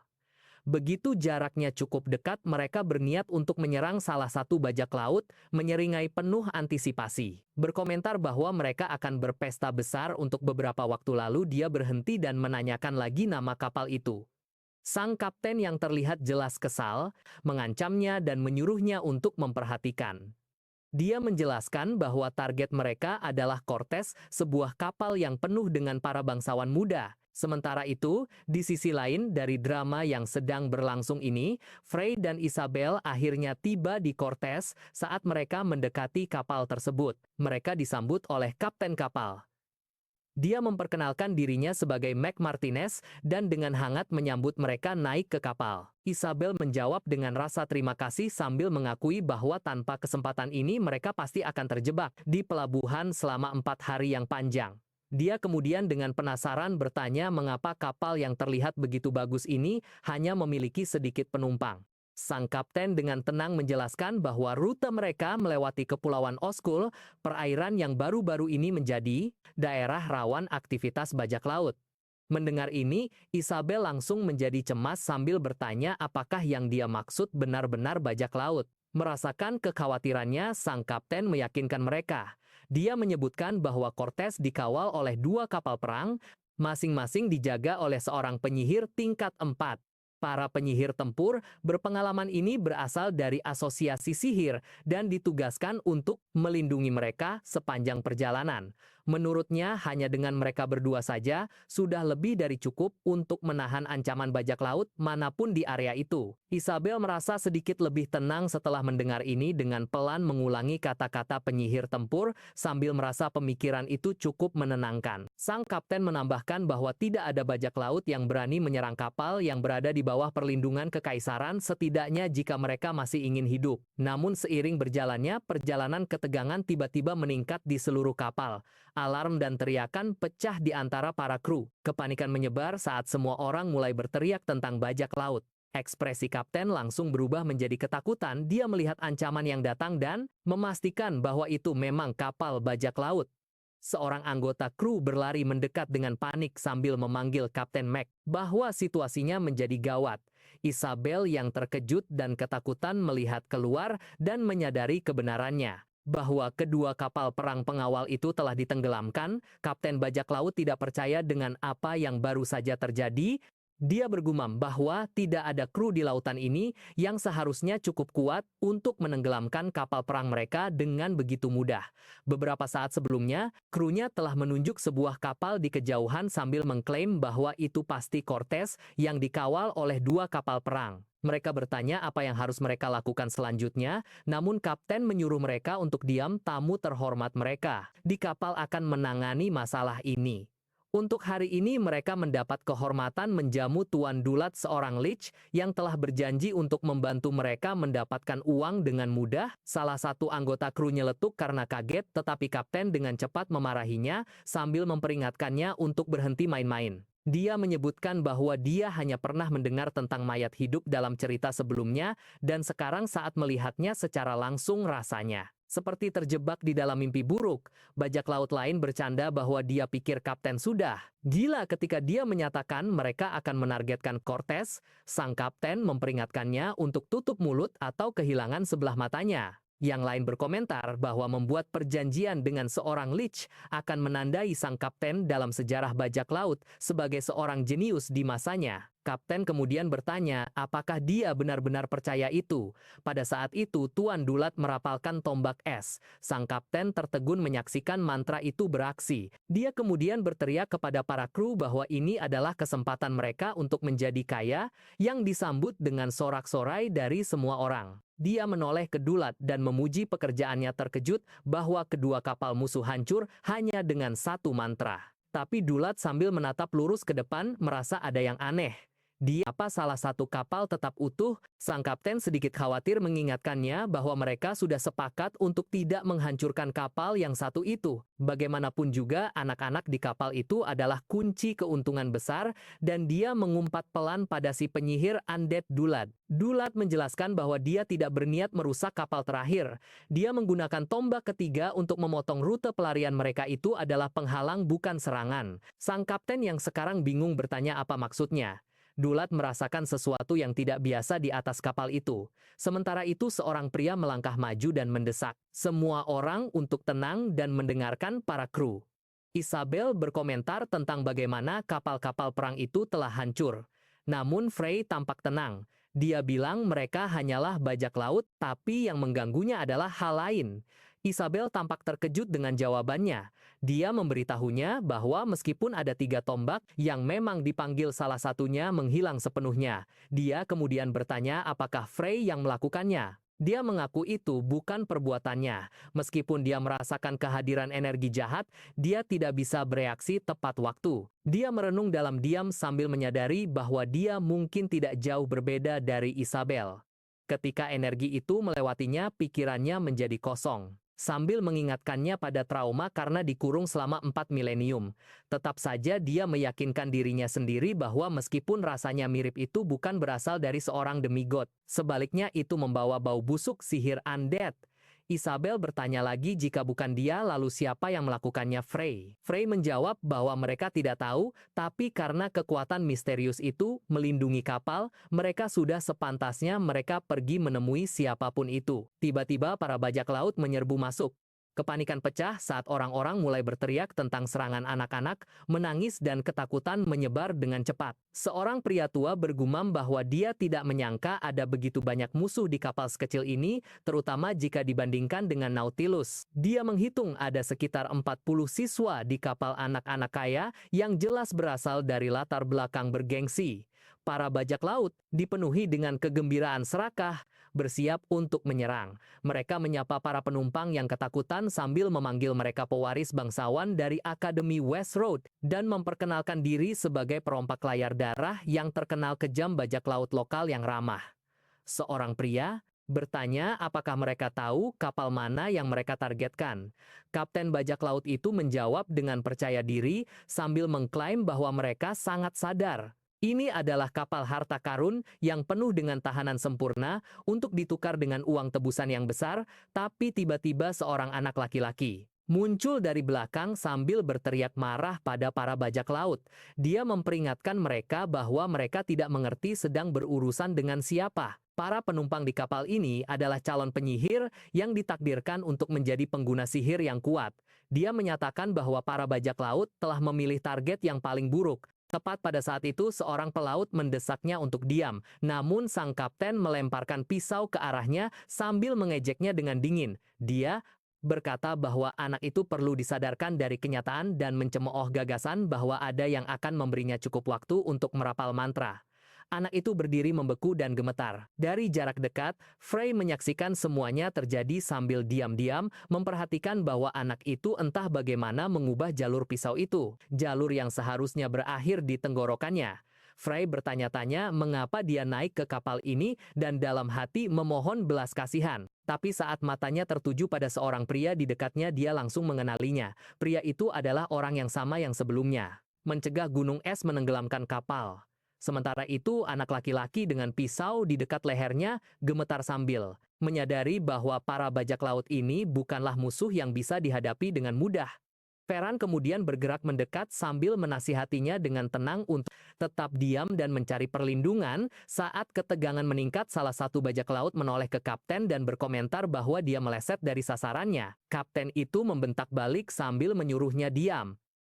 Begitu jaraknya cukup dekat, mereka berniat untuk menyerang salah satu bajak laut, menyeringai penuh antisipasi. Berkomentar bahwa mereka akan berpesta besar untuk beberapa waktu lalu, dia berhenti dan menanyakan lagi nama kapal itu. Sang kapten yang terlihat jelas kesal, mengancamnya dan menyuruhnya untuk memperhatikan. Dia menjelaskan bahwa target mereka adalah Cortez, sebuah kapal yang penuh dengan para bangsawan muda. Sementara itu, di sisi lain dari drama yang sedang berlangsung ini, Fry dan Isabel akhirnya tiba di Cortez. Saat mereka mendekati kapal tersebut, mereka disambut oleh kapten kapal. Dia memperkenalkan dirinya sebagai Mac Martinez dan dengan hangat menyambut mereka naik ke kapal. Isabel menjawab dengan rasa terima kasih sambil mengakui bahwa tanpa kesempatan ini mereka pasti akan terjebak di pelabuhan selama 4 hari yang panjang. Dia kemudian dengan penasaran bertanya mengapa kapal yang terlihat begitu bagus ini hanya memiliki sedikit penumpang. Sang kapten dengan tenang menjelaskan bahwa rute mereka melewati Kepulauan Oskul, perairan yang baru-baru ini menjadi daerah rawan aktivitas bajak laut. Mendengar ini, Isabel langsung menjadi cemas sambil bertanya apakah yang dia maksud benar-benar bajak laut. Merasakan kekhawatirannya, sang kapten meyakinkan mereka. Dia menyebutkan bahwa Cortez dikawal oleh 2 kapal perang, masing-masing dijaga oleh seorang penyihir tingkat 4. Para penyihir tempur berpengalaman ini berasal dari asosiasi sihir dan ditugaskan untuk melindungi mereka sepanjang perjalanan. Menurutnya, hanya dengan mereka berdua saja sudah lebih dari cukup untuk menahan ancaman bajak laut manapun di area itu. Isabel merasa sedikit lebih tenang setelah mendengar ini dengan pelan mengulangi kata-kata penyihir tempur sambil merasa pemikiran itu cukup menenangkan. Sang kapten menambahkan bahwa tidak ada bajak laut yang berani menyerang kapal yang berada di bawah perlindungan kekaisaran setidaknya jika mereka masih ingin hidup. Namun seiring berjalannya perjalanan ketegangan tiba-tiba meningkat di seluruh kapal. Alarm dan teriakan pecah di antara para kru. Kepanikan menyebar saat semua orang mulai berteriak tentang bajak laut. Ekspresi kapten langsung berubah menjadi ketakutan. Dia melihat ancaman yang datang dan memastikan bahwa itu memang kapal bajak laut. Seorang anggota kru berlari mendekat dengan panik sambil memanggil Kapten Mac bahwa situasinya menjadi gawat. Isabel yang terkejut dan ketakutan melihat keluar dan menyadari kebenarannya bahwa kedua kapal perang pengawal itu telah ditenggelamkan. Kapten bajak laut tidak percaya dengan apa yang baru saja terjadi. Dia bergumam bahwa tidak ada kru di lautan ini yang seharusnya cukup kuat untuk menenggelamkan kapal perang mereka dengan begitu mudah. Beberapa saat sebelumnya, krunya telah menunjuk sebuah kapal di kejauhan sambil mengklaim bahwa itu pasti Cortez yang dikawal oleh 2 kapal perang. Mereka bertanya apa yang harus mereka lakukan selanjutnya, namun kapten menyuruh mereka untuk diam. Tamu terhormat mereka di kapal akan menangani masalah ini. Untuk hari ini mereka mendapat kehormatan menjamu Tuan Dulat, seorang lich yang telah berjanji untuk membantu mereka mendapatkan uang dengan mudah. Salah satu anggota kru nyeletuk karena kaget, tetapi kapten dengan cepat memarahinya sambil memperingatkannya untuk berhenti main-main. Dia menyebutkan bahwa dia hanya pernah mendengar tentang mayat hidup dalam cerita sebelumnya dan sekarang saat melihatnya secara langsung rasanya seperti terjebak di dalam mimpi buruk. Bajak laut lain bercanda bahwa dia pikir kapten sudah gila ketika dia menyatakan mereka akan menargetkan Cortez. Sang kapten memperingatkannya untuk tutup mulut atau kehilangan sebelah matanya. Yang lain berkomentar bahwa membuat perjanjian dengan seorang lich akan menandai sang kapten dalam sejarah bajak laut sebagai seorang jenius di masanya. Kapten kemudian bertanya apakah dia benar-benar percaya itu. Pada saat itu Tuan Dulat merapalkan tombak es. Sang kapten tertegun menyaksikan mantra itu beraksi. Dia kemudian berteriak kepada para kru bahwa ini adalah kesempatan mereka untuk menjadi kaya, yang disambut dengan sorak-sorai dari semua orang. Dia menoleh ke Dulat dan memuji pekerjaannya, terkejut bahwa kedua kapal musuh hancur hanya dengan satu mantra. Tapi Dulat sambil menatap lurus ke depan merasa ada yang aneh. Apa salah satu kapal tetap utuh? Sang kapten sedikit khawatir mengingatkannya bahwa mereka sudah sepakat untuk tidak menghancurkan kapal yang satu itu. Bagaimanapun juga anak-anak di kapal itu adalah kunci keuntungan besar dan dia mengumpat pelan pada si penyihir undead Dulat. Dulat menjelaskan bahwa dia tidak berniat merusak kapal terakhir. Dia menggunakan tombak ketiga untuk memotong rute pelarian mereka. Itu adalah penghalang bukan serangan. Sang kapten yang sekarang bingung bertanya apa maksudnya. Dulat merasakan sesuatu yang tidak biasa di atas kapal itu. Sementara itu seorang pria melangkah maju dan mendesak semua orang untuk tenang dan mendengarkan para kru. Isabel berkomentar tentang bagaimana kapal-kapal perang itu telah hancur. Namun Frey tampak tenang. Dia bilang mereka hanyalah bajak laut, tapi yang mengganggunya adalah hal lain. Isabel tampak terkejut dengan jawabannya. Dia memberitahunya bahwa meskipun ada 3 tombak yang memang dipanggil, salah satunya menghilang sepenuhnya. Dia kemudian bertanya apakah Frey yang melakukannya. Dia mengaku itu bukan perbuatannya. Meskipun dia merasakan kehadiran energi jahat, dia tidak bisa bereaksi tepat waktu. Dia merenung dalam diam sambil menyadari bahwa dia mungkin tidak jauh berbeda dari Isabel. Ketika energi itu melewatinya, pikirannya menjadi kosong. Sambil mengingatkannya pada trauma karena dikurung selama 4 milenium. Tetap saja dia meyakinkan dirinya sendiri bahwa meskipun rasanya mirip itu bukan berasal dari seorang demigod. Sebaliknya itu membawa bau busuk sihir undead. Isabel bertanya lagi jika bukan dia lalu siapa yang melakukannya Frey. Frey menjawab bahwa mereka tidak tahu, tapi karena kekuatan misterius itu melindungi kapal, mereka sudah sepantasnya mereka pergi menemui siapapun itu. Tiba-tiba para bajak laut menyerbu masuk. Kepanikan pecah saat orang-orang mulai berteriak tentang serangan anak-anak, menangis dan ketakutan menyebar dengan cepat. Seorang pria tua bergumam bahwa dia tidak menyangka ada begitu banyak musuh di kapal sekecil ini, terutama jika dibandingkan dengan Nautilus. Dia menghitung ada sekitar 40 siswa di kapal anak-anak kaya yang jelas berasal dari latar belakang bergengsi. Para bajak laut dipenuhi dengan kegembiraan serakah, bersiap untuk menyerang. Mereka menyapa para penumpang yang ketakutan sambil memanggil mereka pewaris bangsawan dari Akademi West Road dan memperkenalkan diri sebagai perompak layar darah yang terkenal kejam bajak laut lokal yang ramah. Seorang pria bertanya apakah mereka tahu kapal mana yang mereka targetkan. Kapten bajak laut itu menjawab dengan percaya diri sambil mengklaim bahwa mereka sangat sadar. Ini adalah kapal harta karun yang penuh dengan tahanan sempurna untuk ditukar dengan uang tebusan yang besar, tapi tiba-tiba seorang anak laki-laki muncul dari belakang sambil berteriak marah pada para bajak laut. Dia memperingatkan mereka bahwa mereka tidak mengerti sedang berurusan dengan siapa. Para penumpang di kapal ini adalah calon penyihir yang ditakdirkan untuk menjadi pengguna sihir yang kuat. Dia menyatakan bahwa para bajak laut telah memilih target yang paling buruk. Tepat pada saat itu, seorang pelaut mendesaknya untuk diam. Namun, sang kapten melemparkan pisau ke arahnya sambil mengejeknya dengan dingin. Dia berkata bahwa anak itu perlu disadarkan dari kenyataan dan mencemooh gagasan bahwa ada yang akan memberinya cukup waktu untuk merapal mantra. Anak itu berdiri membeku dan gemetar. Dari jarak dekat, Frey menyaksikan semuanya terjadi sambil diam-diam memperhatikan bahwa anak itu entah bagaimana mengubah jalur pisau itu. Jalur yang seharusnya berakhir di tenggorokannya. Frey bertanya-tanya mengapa dia naik ke kapal ini dan dalam hati memohon belas kasihan. Tapi saat matanya tertuju pada seorang pria di dekatnya, dia langsung mengenalinya. Pria itu adalah orang yang sama yang sebelumnya mencegah gunung es menenggelamkan kapal. Sementara itu, anak laki-laki dengan pisau di dekat lehernya gemetar sambil menyadari bahwa para bajak laut ini bukanlah musuh yang bisa dihadapi dengan mudah. Ferran kemudian bergerak mendekat sambil menasihatinya dengan tenang untuk tetap diam dan mencari perlindungan. Saat ketegangan meningkat, salah satu bajak laut menoleh ke kapten dan berkomentar bahwa dia meleset dari sasarannya. Kapten itu membentak balik sambil menyuruhnya diam.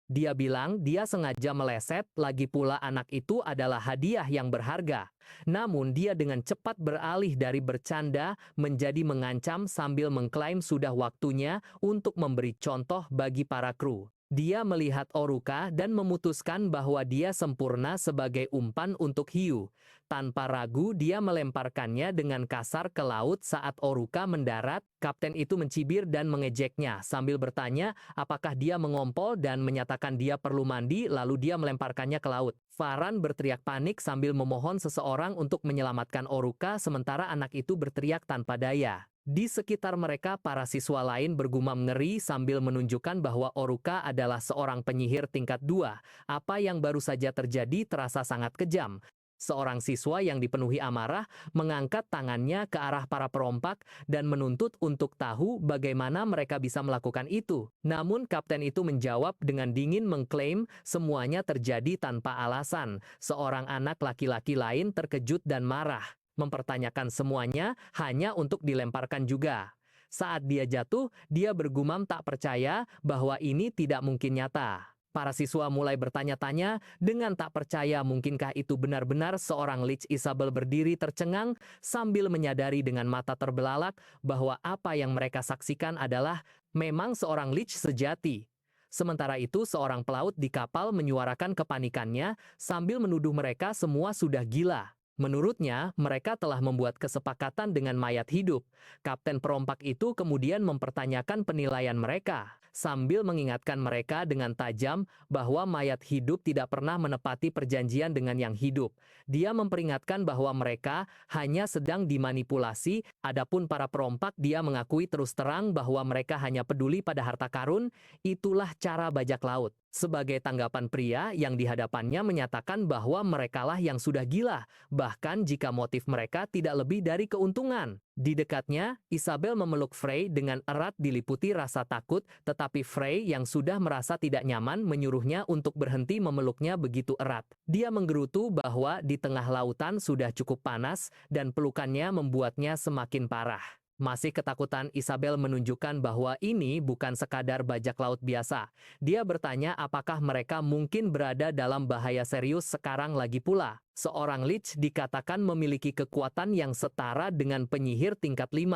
Dia bilang dia sengaja meleset, lagi pula anak itu adalah hadiah yang berharga. Namun dia dengan cepat beralih dari bercanda menjadi mengancam sambil mengklaim sudah waktunya untuk memberi contoh bagi para kru. Dia melihat Oruka dan memutuskan bahwa dia sempurna sebagai umpan untuk hiu. Tanpa ragu dia melemparkannya dengan kasar ke laut saat Oruka mendarat. Kapten itu mencibir dan mengejeknya sambil bertanya apakah dia mengompol dan menyatakan dia perlu mandi, lalu dia melemparkannya ke laut. Ferran berteriak panik sambil memohon seseorang untuk menyelamatkan Oruka sementara anak itu berteriak tanpa daya. Di sekitar mereka, para siswa lain bergumam ngeri sambil menunjukkan bahwa Oruka adalah seorang penyihir tingkat 2. Apa yang baru saja terjadi terasa sangat kejam. Seorang siswa yang dipenuhi amarah mengangkat tangannya ke arah para perompak dan menuntut untuk tahu bagaimana mereka bisa melakukan itu. Namun kapten itu menjawab dengan dingin mengklaim semuanya terjadi tanpa alasan. Seorang anak laki-laki lain terkejut dan marah, mempertanyakan semuanya hanya untuk dilemparkan juga. Saat dia jatuh, dia bergumam tak percaya bahwa ini tidak mungkin nyata. Para siswa mulai bertanya-tanya dengan tak percaya mungkinkah itu benar-benar seorang Lich. Isabel berdiri tercengang sambil menyadari dengan mata terbelalak bahwa apa yang mereka saksikan adalah memang seorang Lich sejati. Sementara itu seorang pelaut di kapal menyuarakan kepanikannya sambil menuduh mereka semua sudah gila. Menurutnya, mereka telah membuat kesepakatan dengan mayat hidup. Kapten perompak itu kemudian mempertanyakan penilaian mereka, sambil mengingatkan mereka dengan tajam bahwa mayat hidup tidak pernah menepati perjanjian dengan yang hidup. Dia memperingatkan bahwa mereka hanya sedang dimanipulasi, adapun para perompak dia mengakui terus terang bahwa mereka hanya peduli pada harta karun. Itulah cara bajak laut. Sebagai tanggapan pria yang di hadapannya menyatakan bahwa merekalah yang sudah gila, bahkan jika motif mereka tidak lebih dari keuntungan. Di dekatnya, Isabel memeluk Frey dengan erat diliputi rasa takut, tetapi Frey yang sudah merasa tidak nyaman menyuruhnya untuk berhenti memeluknya begitu erat. Dia menggerutu bahwa di tengah lautan sudah cukup panas dan pelukannya membuatnya semakin parah. Masih ketakutan, Isabel menunjukkan bahwa ini bukan sekadar bajak laut biasa. Dia bertanya apakah mereka mungkin berada dalam bahaya serius sekarang lagi pula. Seorang Lich dikatakan memiliki kekuatan yang setara dengan penyihir tingkat 5.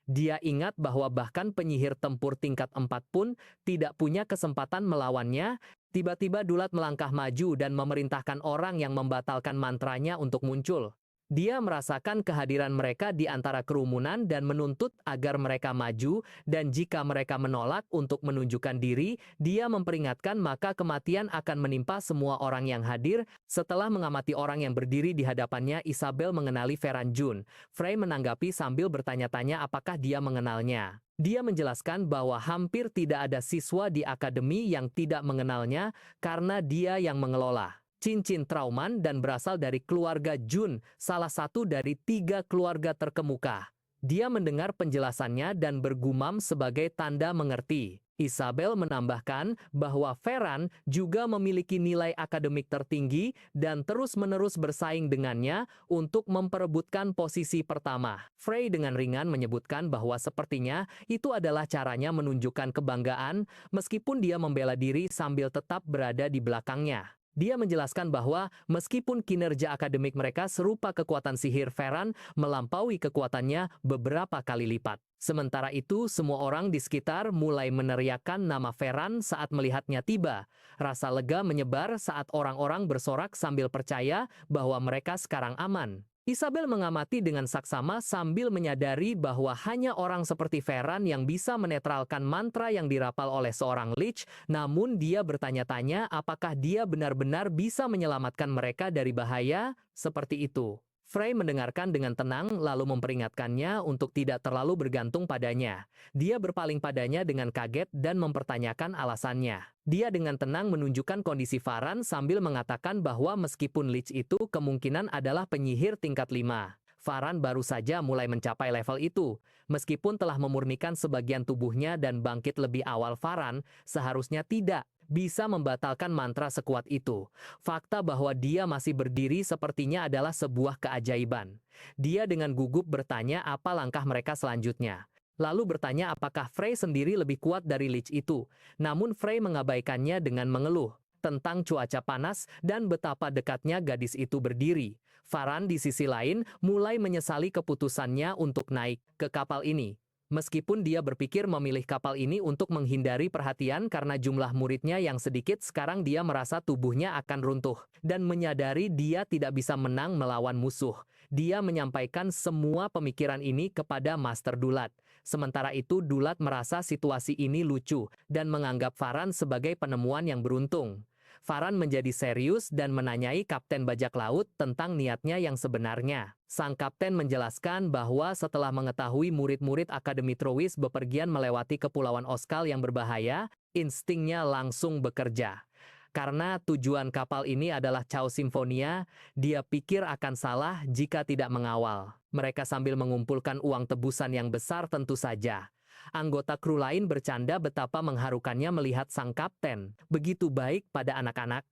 Dia ingat bahwa bahkan penyihir tempur tingkat 4 pun tidak punya kesempatan melawannya. Tiba-tiba Dulat melangkah maju dan memerintahkan orang yang membatalkan mantranya untuk muncul. Dia merasakan kehadiran mereka di antara kerumunan dan menuntut agar mereka maju, dan jika mereka menolak untuk menunjukkan diri, dia memperingatkan maka kematian akan menimpa semua orang yang hadir. Setelah mengamati orang yang berdiri di hadapannya, Isabel mengenali Ferran Jun. Frey menanggapi sambil bertanya-tanya apakah dia mengenalnya. Dia menjelaskan bahwa hampir tidak ada siswa di akademi yang tidak mengenalnya karena dia yang mengelola cincin Trauman dan berasal dari keluarga Jun, salah satu dari 3 keluarga terkemuka. Dia mendengar penjelasannya dan bergumam sebagai tanda mengerti. Isabel menambahkan bahwa Ferran juga memiliki nilai akademik tertinggi dan terus-menerus bersaing dengannya untuk memperebutkan posisi pertama. Frey dengan ringan menyebutkan bahwa sepertinya itu adalah caranya menunjukkan kebanggaan meskipun dia membela diri sambil tetap berada di belakangnya. Dia menjelaskan bahwa meskipun kinerja akademik mereka serupa, kekuatan sihir Ferran melampaui kekuatannya beberapa kali lipat. Sementara itu, semua orang di sekitar mulai meneriakkan nama Ferran saat melihatnya tiba. Rasa lega menyebar saat orang-orang bersorak sambil percaya bahwa mereka sekarang aman. Isabel mengamati dengan saksama sambil menyadari bahwa hanya orang seperti Ferran yang bisa menetralkan mantra yang dirapal oleh seorang Lich, namun dia bertanya-tanya apakah dia benar-benar bisa menyelamatkan mereka dari bahaya seperti itu. Frey mendengarkan dengan tenang lalu memperingatkannya untuk tidak terlalu bergantung padanya. Dia berpaling padanya dengan kaget dan mempertanyakan alasannya. Dia dengan tenang menunjukkan kondisi Ferran sambil mengatakan bahwa meskipun Lich itu kemungkinan adalah penyihir tingkat 5. Ferran baru saja mulai mencapai level itu. Meskipun telah memurnikan sebagian tubuhnya dan bangkit lebih awal, Ferran seharusnya tidak bisa membatalkan mantra sekuat itu. Fakta bahwa dia masih berdiri sepertinya adalah sebuah keajaiban. Dia dengan gugup bertanya apa langkah mereka selanjutnya. Lalu bertanya apakah Frey sendiri lebih kuat dari Lich itu. Namun Frey mengabaikannya dengan mengeluh tentang cuaca panas dan betapa dekatnya gadis itu berdiri. Ferran di sisi lain mulai menyesali keputusannya untuk naik ke kapal ini. Meskipun dia berpikir memilih kapal ini untuk menghindari perhatian karena jumlah muridnya yang sedikit, sekarang dia merasa tubuhnya akan runtuh dan menyadari dia tidak bisa menang melawan musuh. Dia menyampaikan semua pemikiran ini kepada Master Dulat. Sementara itu Dulat merasa situasi ini lucu dan menganggap Ferran sebagai penemuan yang beruntung. Ferran menjadi serius dan menanyai Kapten Bajak Laut tentang niatnya yang sebenarnya. Sang kapten menjelaskan bahwa setelah mengetahui murid-murid Akademi Trowis bepergian melewati Kepulauan Oskal yang berbahaya, instingnya langsung bekerja. Karena tujuan kapal ini adalah Chaos Symphonia, dia pikir akan salah jika tidak mengawal. Mereka sambil mengumpulkan uang tebusan yang besar tentu saja. Anggota kru lain bercanda betapa mengharukannya melihat sang kapten begitu baik pada anak-anak.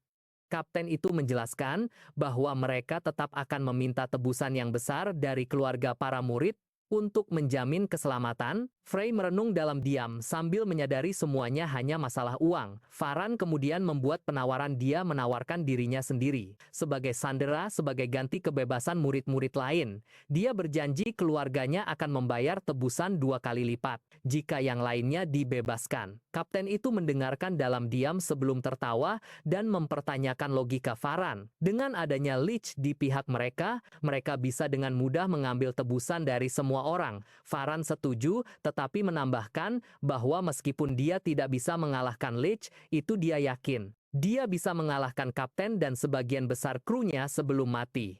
Kapten itu menjelaskan bahwa mereka tetap akan meminta tebusan yang besar dari keluarga para murid untuk menjamin keselamatan. Frey merenung dalam diam sambil menyadari semuanya hanya masalah uang. Farhan kemudian membuat penawaran, dia menawarkan dirinya sendiri sebagai sandera sebagai ganti kebebasan murid-murid lain. Dia berjanji keluarganya akan membayar tebusan 2 kali lipat jika yang lainnya dibebaskan. Kapten itu mendengarkan dalam diam sebelum tertawa dan mempertanyakan logika Farhan. Dengan adanya leech di pihak mereka bisa dengan mudah mengambil tebusan dari semua orang. Farhan setuju, tetapi menambahkan bahwa meskipun dia tidak bisa mengalahkan Leech, itu dia yakin dia bisa mengalahkan kapten dan sebagian besar krunya sebelum mati.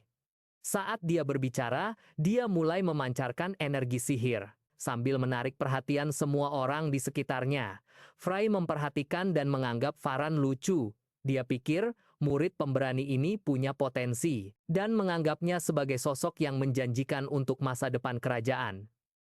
Saat dia berbicara, dia mulai memancarkan energi sihir sambil menarik perhatian semua orang di sekitarnya. Frey memperhatikan dan menganggap Farhan lucu. Dia pikir murid pemberani ini punya potensi dan menganggapnya sebagai sosok yang menjanjikan untuk masa depan kerajaan.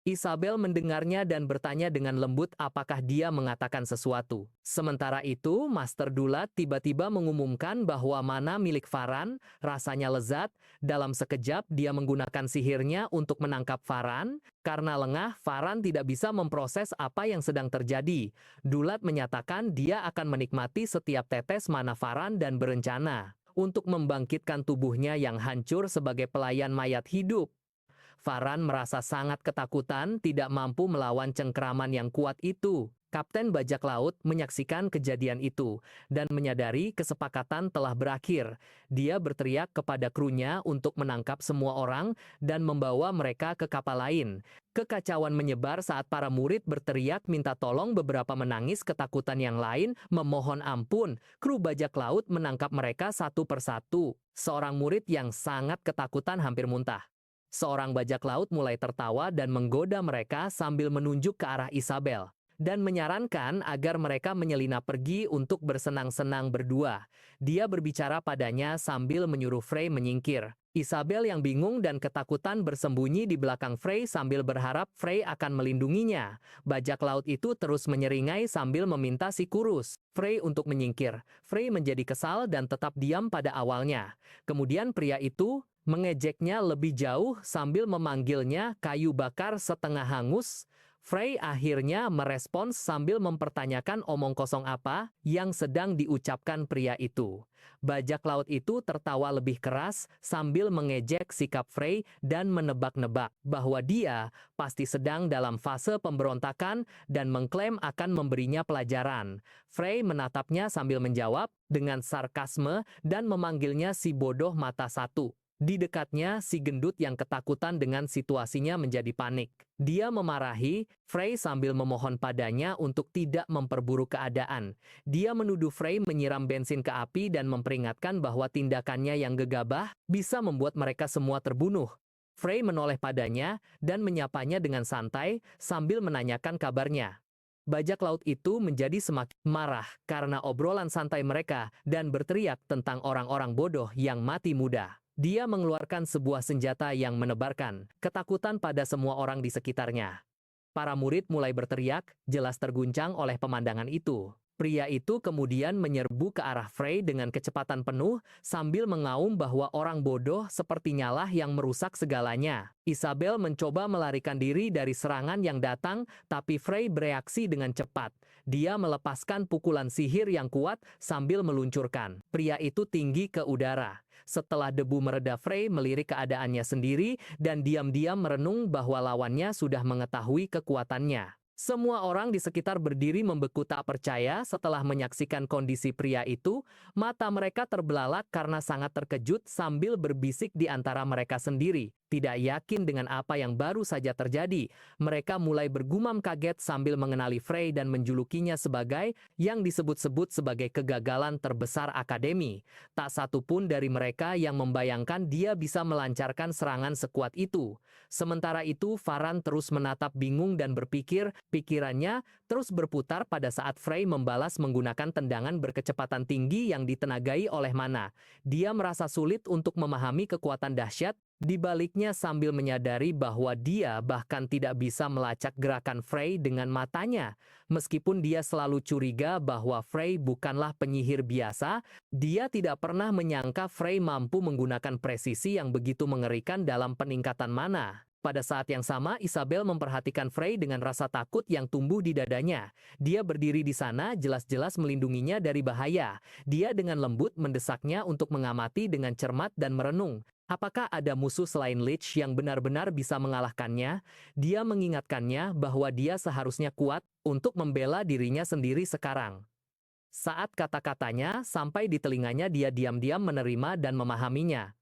Isabel mendengarnya dan bertanya dengan lembut apakah dia mengatakan sesuatu. Sementara itu, Master Dulat tiba-tiba mengumumkan bahwa mana milik Farhan rasanya lezat. Dalam sekejap, dia menggunakan sihirnya untuk menangkap Farhan. Karena lengah, Farhan tidak bisa memproses apa yang sedang terjadi. Dulat menyatakan dia akan menikmati setiap tetes mana Farhan dan berencana untuk membangkitkan tubuhnya yang hancur sebagai pelayan mayat hidup. Farhan merasa sangat ketakutan, tidak mampu melawan cengkeraman yang kuat itu. Kapten bajak laut menyaksikan kejadian itu dan menyadari kesepakatan telah berakhir. Dia berteriak kepada krunya untuk menangkap semua orang dan membawa mereka ke kapal lain. Kekacauan menyebar saat para murid berteriak minta tolong, beberapa menangis ketakutan, yang lain memohon ampun. Kru bajak laut menangkap mereka satu persatu. Seorang murid yang sangat ketakutan hampir muntah. Seorang bajak laut mulai tertawa dan menggoda mereka sambil menunjuk ke arah Isabel dan menyarankan agar mereka menyelinap pergi untuk bersenang-senang berdua. Dia berbicara padanya sambil menyuruh Frey menyingkir. Isabel yang bingung dan ketakutan bersembunyi di belakang Frey sambil berharap Frey akan melindunginya. Bajak laut itu terus menyeringai sambil meminta si kurus Frey untuk menyingkir. Frey menjadi kesal dan tetap diam pada awalnya. Kemudian pria itu mengejeknya lebih jauh sambil memanggilnya kayu bakar setengah hangus. Frey akhirnya merespons sambil mempertanyakan omong kosong apa yang sedang diucapkan pria itu. Bajak laut itu tertawa lebih keras sambil mengejek sikap Frey dan menebak-nebak bahwa dia pasti sedang dalam fase pemberontakan dan mengklaim akan memberinya pelajaran. Frey menatapnya sambil menjawab dengan sarkasme dan memanggilnya si bodoh mata satu. Di dekatnya, si gendut yang ketakutan dengan situasinya menjadi panik. Dia memarahi Frey sambil memohon padanya untuk tidak memperburuk keadaan. Dia menuduh Frey menyiram bensin ke api dan memperingatkan bahwa tindakannya yang gegabah bisa membuat mereka semua terbunuh. Frey menoleh padanya dan menyapanya dengan santai sambil menanyakan kabarnya. Bajak laut itu menjadi semakin marah karena obrolan santai mereka dan berteriak tentang orang-orang bodoh yang mati muda. Dia mengeluarkan sebuah senjata yang menebarkan ketakutan pada semua orang di sekitarnya. Para murid mulai berteriak, jelas terguncang oleh pemandangan itu. Pria itu kemudian menyerbu ke arah Frey dengan kecepatan penuh sambil mengaum bahwa orang bodoh sepertinya lah yang merusak segalanya. Isabel mencoba melarikan diri dari serangan yang datang, tapi Frey bereaksi dengan cepat. Dia melepaskan pukulan sihir yang kuat sambil meluncurkan pria itu tinggi ke udara. Setelah debu mereda, Frey melirik keadaannya sendiri dan diam-diam merenung bahwa lawannya sudah mengetahui kekuatannya. Semua orang di sekitar berdiri membeku tak percaya setelah menyaksikan kondisi pria itu. Mata mereka terbelalak karena sangat terkejut sambil berbisik di antara mereka sendiri. Tidak yakin dengan apa yang baru saja terjadi, mereka mulai bergumam kaget sambil mengenali Frey dan menjulukinya sebagai yang disebut-sebut sebagai kegagalan terbesar akademi. Tak satu pun dari mereka yang membayangkan dia bisa melancarkan serangan sekuat itu. Sementara itu, Farhan terus menatap bingung dan berpikir, pikirannya terus berputar pada saat Frey membalas menggunakan tendangan berkecepatan tinggi yang ditenagai oleh mana. Dia merasa sulit untuk memahami kekuatan dahsyat di baliknya sambil menyadari bahwa dia bahkan tidak bisa melacak gerakan Frey dengan matanya. Meskipun dia selalu curiga bahwa Frey bukanlah penyihir biasa, dia tidak pernah menyangka Frey mampu menggunakan presisi yang begitu mengerikan dalam peningkatan mana. Pada saat yang sama, Isabel memperhatikan Frey dengan rasa takut yang tumbuh di dadanya. Dia berdiri di sana, jelas-jelas melindunginya dari bahaya. Dia dengan lembut mendesaknya untuk mengamati dengan cermat dan merenung. Apakah ada musuh selain Lich yang benar-benar bisa mengalahkannya? Dia mengingatkannya bahwa dia seharusnya kuat untuk membela dirinya sendiri sekarang. Saat kata-katanya sampai di telinganya, dia diam-diam menerima dan memahaminya.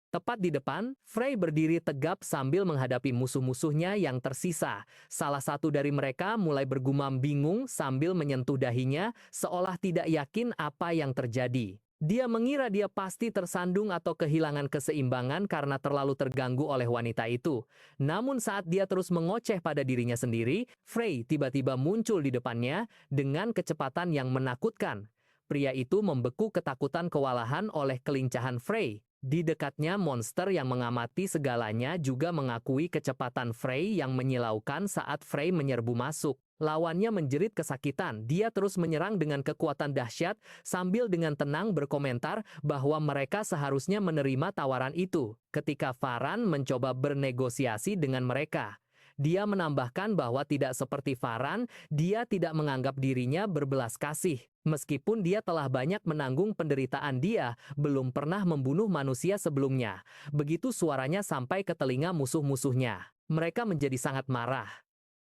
Tepat di depan, Frey berdiri tegap sambil menghadapi musuh-musuhnya yang tersisa. Salah satu dari mereka mulai bergumam bingung sambil menyentuh dahinya, seolah tidak yakin apa yang terjadi. Dia mengira dia pasti tersandung atau kehilangan keseimbangan karena terlalu terganggu oleh wanita itu. Namun saat dia terus mengoceh pada dirinya sendiri, Frey tiba-tiba muncul di depannya dengan kecepatan yang menakutkan. Pria itu membeku ketakutan kewalahan oleh kelincahan Frey. Di dekatnya, monster yang mengamati segalanya juga mengakui kecepatan Frey yang menyilaukan saat Frey menyerbu masuk. Lawannya menjerit kesakitan. Dia terus menyerang dengan kekuatan dahsyat sambil dengan tenang berkomentar bahwa mereka seharusnya menerima tawaran itu. Ketika Farhan mencoba bernegosiasi dengan mereka, dia menambahkan bahwa tidak seperti Farhan, dia tidak menganggap dirinya berbelas kasih. Meskipun dia telah banyak menanggung penderitaan, dia belum pernah membunuh manusia sebelumnya. Begitu suaranya sampai ke telinga musuh-musuhnya, mereka menjadi sangat marah.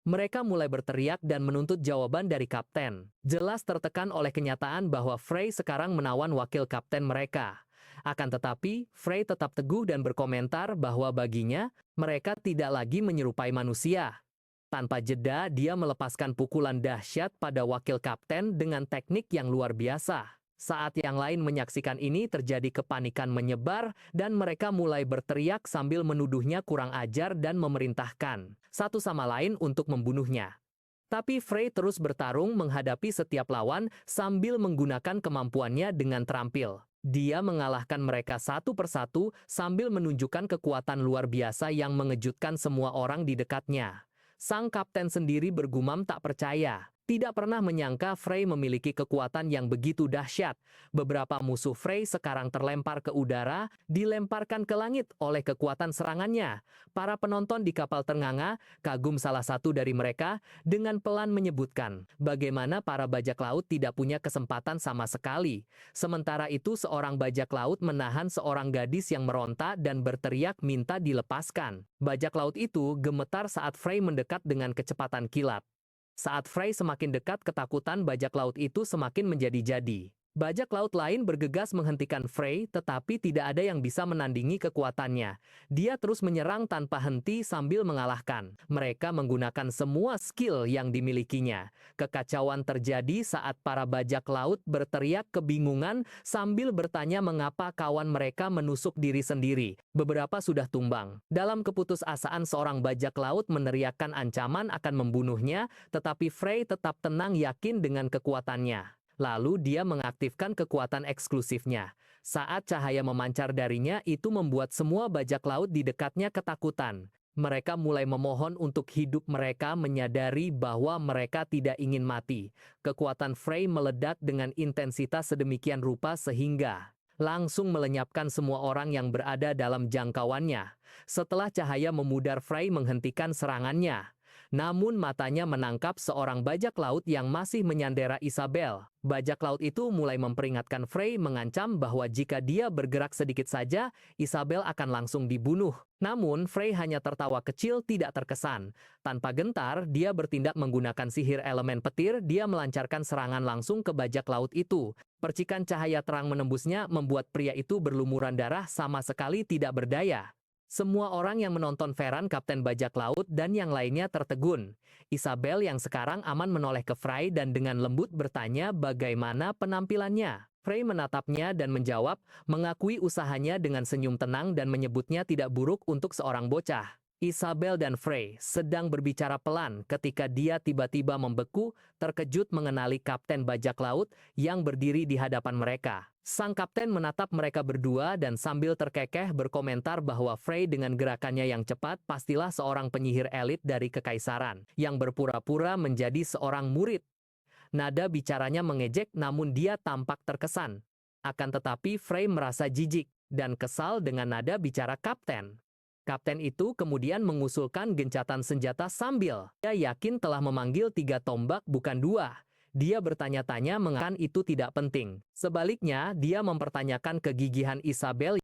Mereka mulai berteriak dan menuntut jawaban dari kapten. Jelas tertekan oleh kenyataan bahwa Frey sekarang menawan wakil kapten mereka. Akan tetapi, Frey tetap teguh dan berkomentar bahwa baginya, mereka tidak lagi menyerupai manusia. Tanpa jeda, dia melepaskan pukulan dahsyat pada wakil kapten dengan teknik yang luar biasa. Saat yang lain menyaksikan ini, terjadi kepanikan menyebar dan mereka mulai berteriak sambil menuduhnya kurang ajar dan memerintahkan satu sama lain untuk membunuhnya. Tapi Frey terus bertarung menghadapi setiap lawan sambil menggunakan kemampuannya dengan terampil. Dia mengalahkan mereka satu persatu sambil menunjukkan kekuatan luar biasa yang mengejutkan semua orang di dekatnya. Sang kapten sendiri bergumam tak percaya. Tidak pernah menyangka Frey memiliki kekuatan yang begitu dahsyat. Beberapa musuh Frey sekarang terlempar ke udara, dilemparkan ke langit oleh kekuatan serangannya. Para penonton di kapal ternganga, kagum salah satu dari mereka, dengan pelan menyebutkan bagaimana para bajak laut tidak punya kesempatan sama sekali. Sementara itu seorang bajak laut menahan seorang gadis yang meronta dan berteriak minta dilepaskan. Bajak laut itu gemetar saat Frey mendekat dengan kecepatan kilat. Saat Frey semakin dekat, ketakutan bajak laut itu semakin menjadi-jadi. Bajak laut lain bergegas menghentikan Frey, tetapi tidak ada yang bisa menandingi kekuatannya. Dia terus menyerang tanpa henti sambil mengalahkan. Mereka menggunakan semua skill yang dimilikinya. Kekacauan terjadi saat para bajak laut berteriak kebingungan sambil bertanya mengapa kawan mereka menusuk diri sendiri. Beberapa sudah tumbang. Dalam keputusasaan, seorang bajak laut meneriakkan ancaman akan membunuhnya, tetapi Frey tetap tenang yakin dengan kekuatannya. Lalu dia mengaktifkan kekuatan eksklusifnya. Saat cahaya memancar darinya, itu membuat semua bajak laut di dekatnya ketakutan. Mereka mulai memohon untuk hidup. Mereka menyadari bahwa mereka tidak ingin mati. Kekuatan Frey meledak dengan intensitas sedemikian rupa sehingga langsung melenyapkan semua orang yang berada dalam jangkauannya. Setelah cahaya memudar, Frey menghentikan serangannya. Namun matanya menangkap seorang bajak laut yang masih menyandera Isabel. Bajak laut itu mulai memperingatkan Frey, mengancam bahwa jika dia bergerak sedikit saja, Isabel akan langsung dibunuh. Namun Frey hanya tertawa kecil, tidak terkesan. Tanpa gentar, dia bertindak menggunakan sihir elemen petir. Dia melancarkan serangan langsung ke bajak laut itu. Percikan cahaya terang menembusnya, membuat pria itu berlumuran darah, sama sekali tidak berdaya. Semua orang yang menonton Farhan, kapten bajak laut, dan yang lainnya tertegun. Isabel yang sekarang aman menoleh ke Frey dan dengan lembut bertanya bagaimana penampilannya. Frey menatapnya dan menjawab, mengakui usahanya dengan senyum tenang dan menyebutnya tidak buruk untuk seorang bocah. Isabel dan Frey sedang berbicara pelan ketika dia tiba-tiba membeku, terkejut mengenali kapten bajak laut yang berdiri di hadapan mereka. Sang kapten menatap mereka berdua dan sambil terkekeh berkomentar bahwa Frey dengan gerakannya yang cepat pastilah seorang penyihir elit dari kekaisaran yang berpura-pura menjadi seorang murid. Nada bicaranya mengejek, namun dia tampak terkesan. Akan tetapi Frey merasa jijik dan kesal dengan nada bicara kapten. Kapten itu kemudian mengusulkan gencatan senjata sambil dia yakin telah memanggil 3 tombak bukan 2. Dia bertanya-tanya mengapa itu tidak penting. Sebaliknya, dia mempertanyakan kegigihan Isabel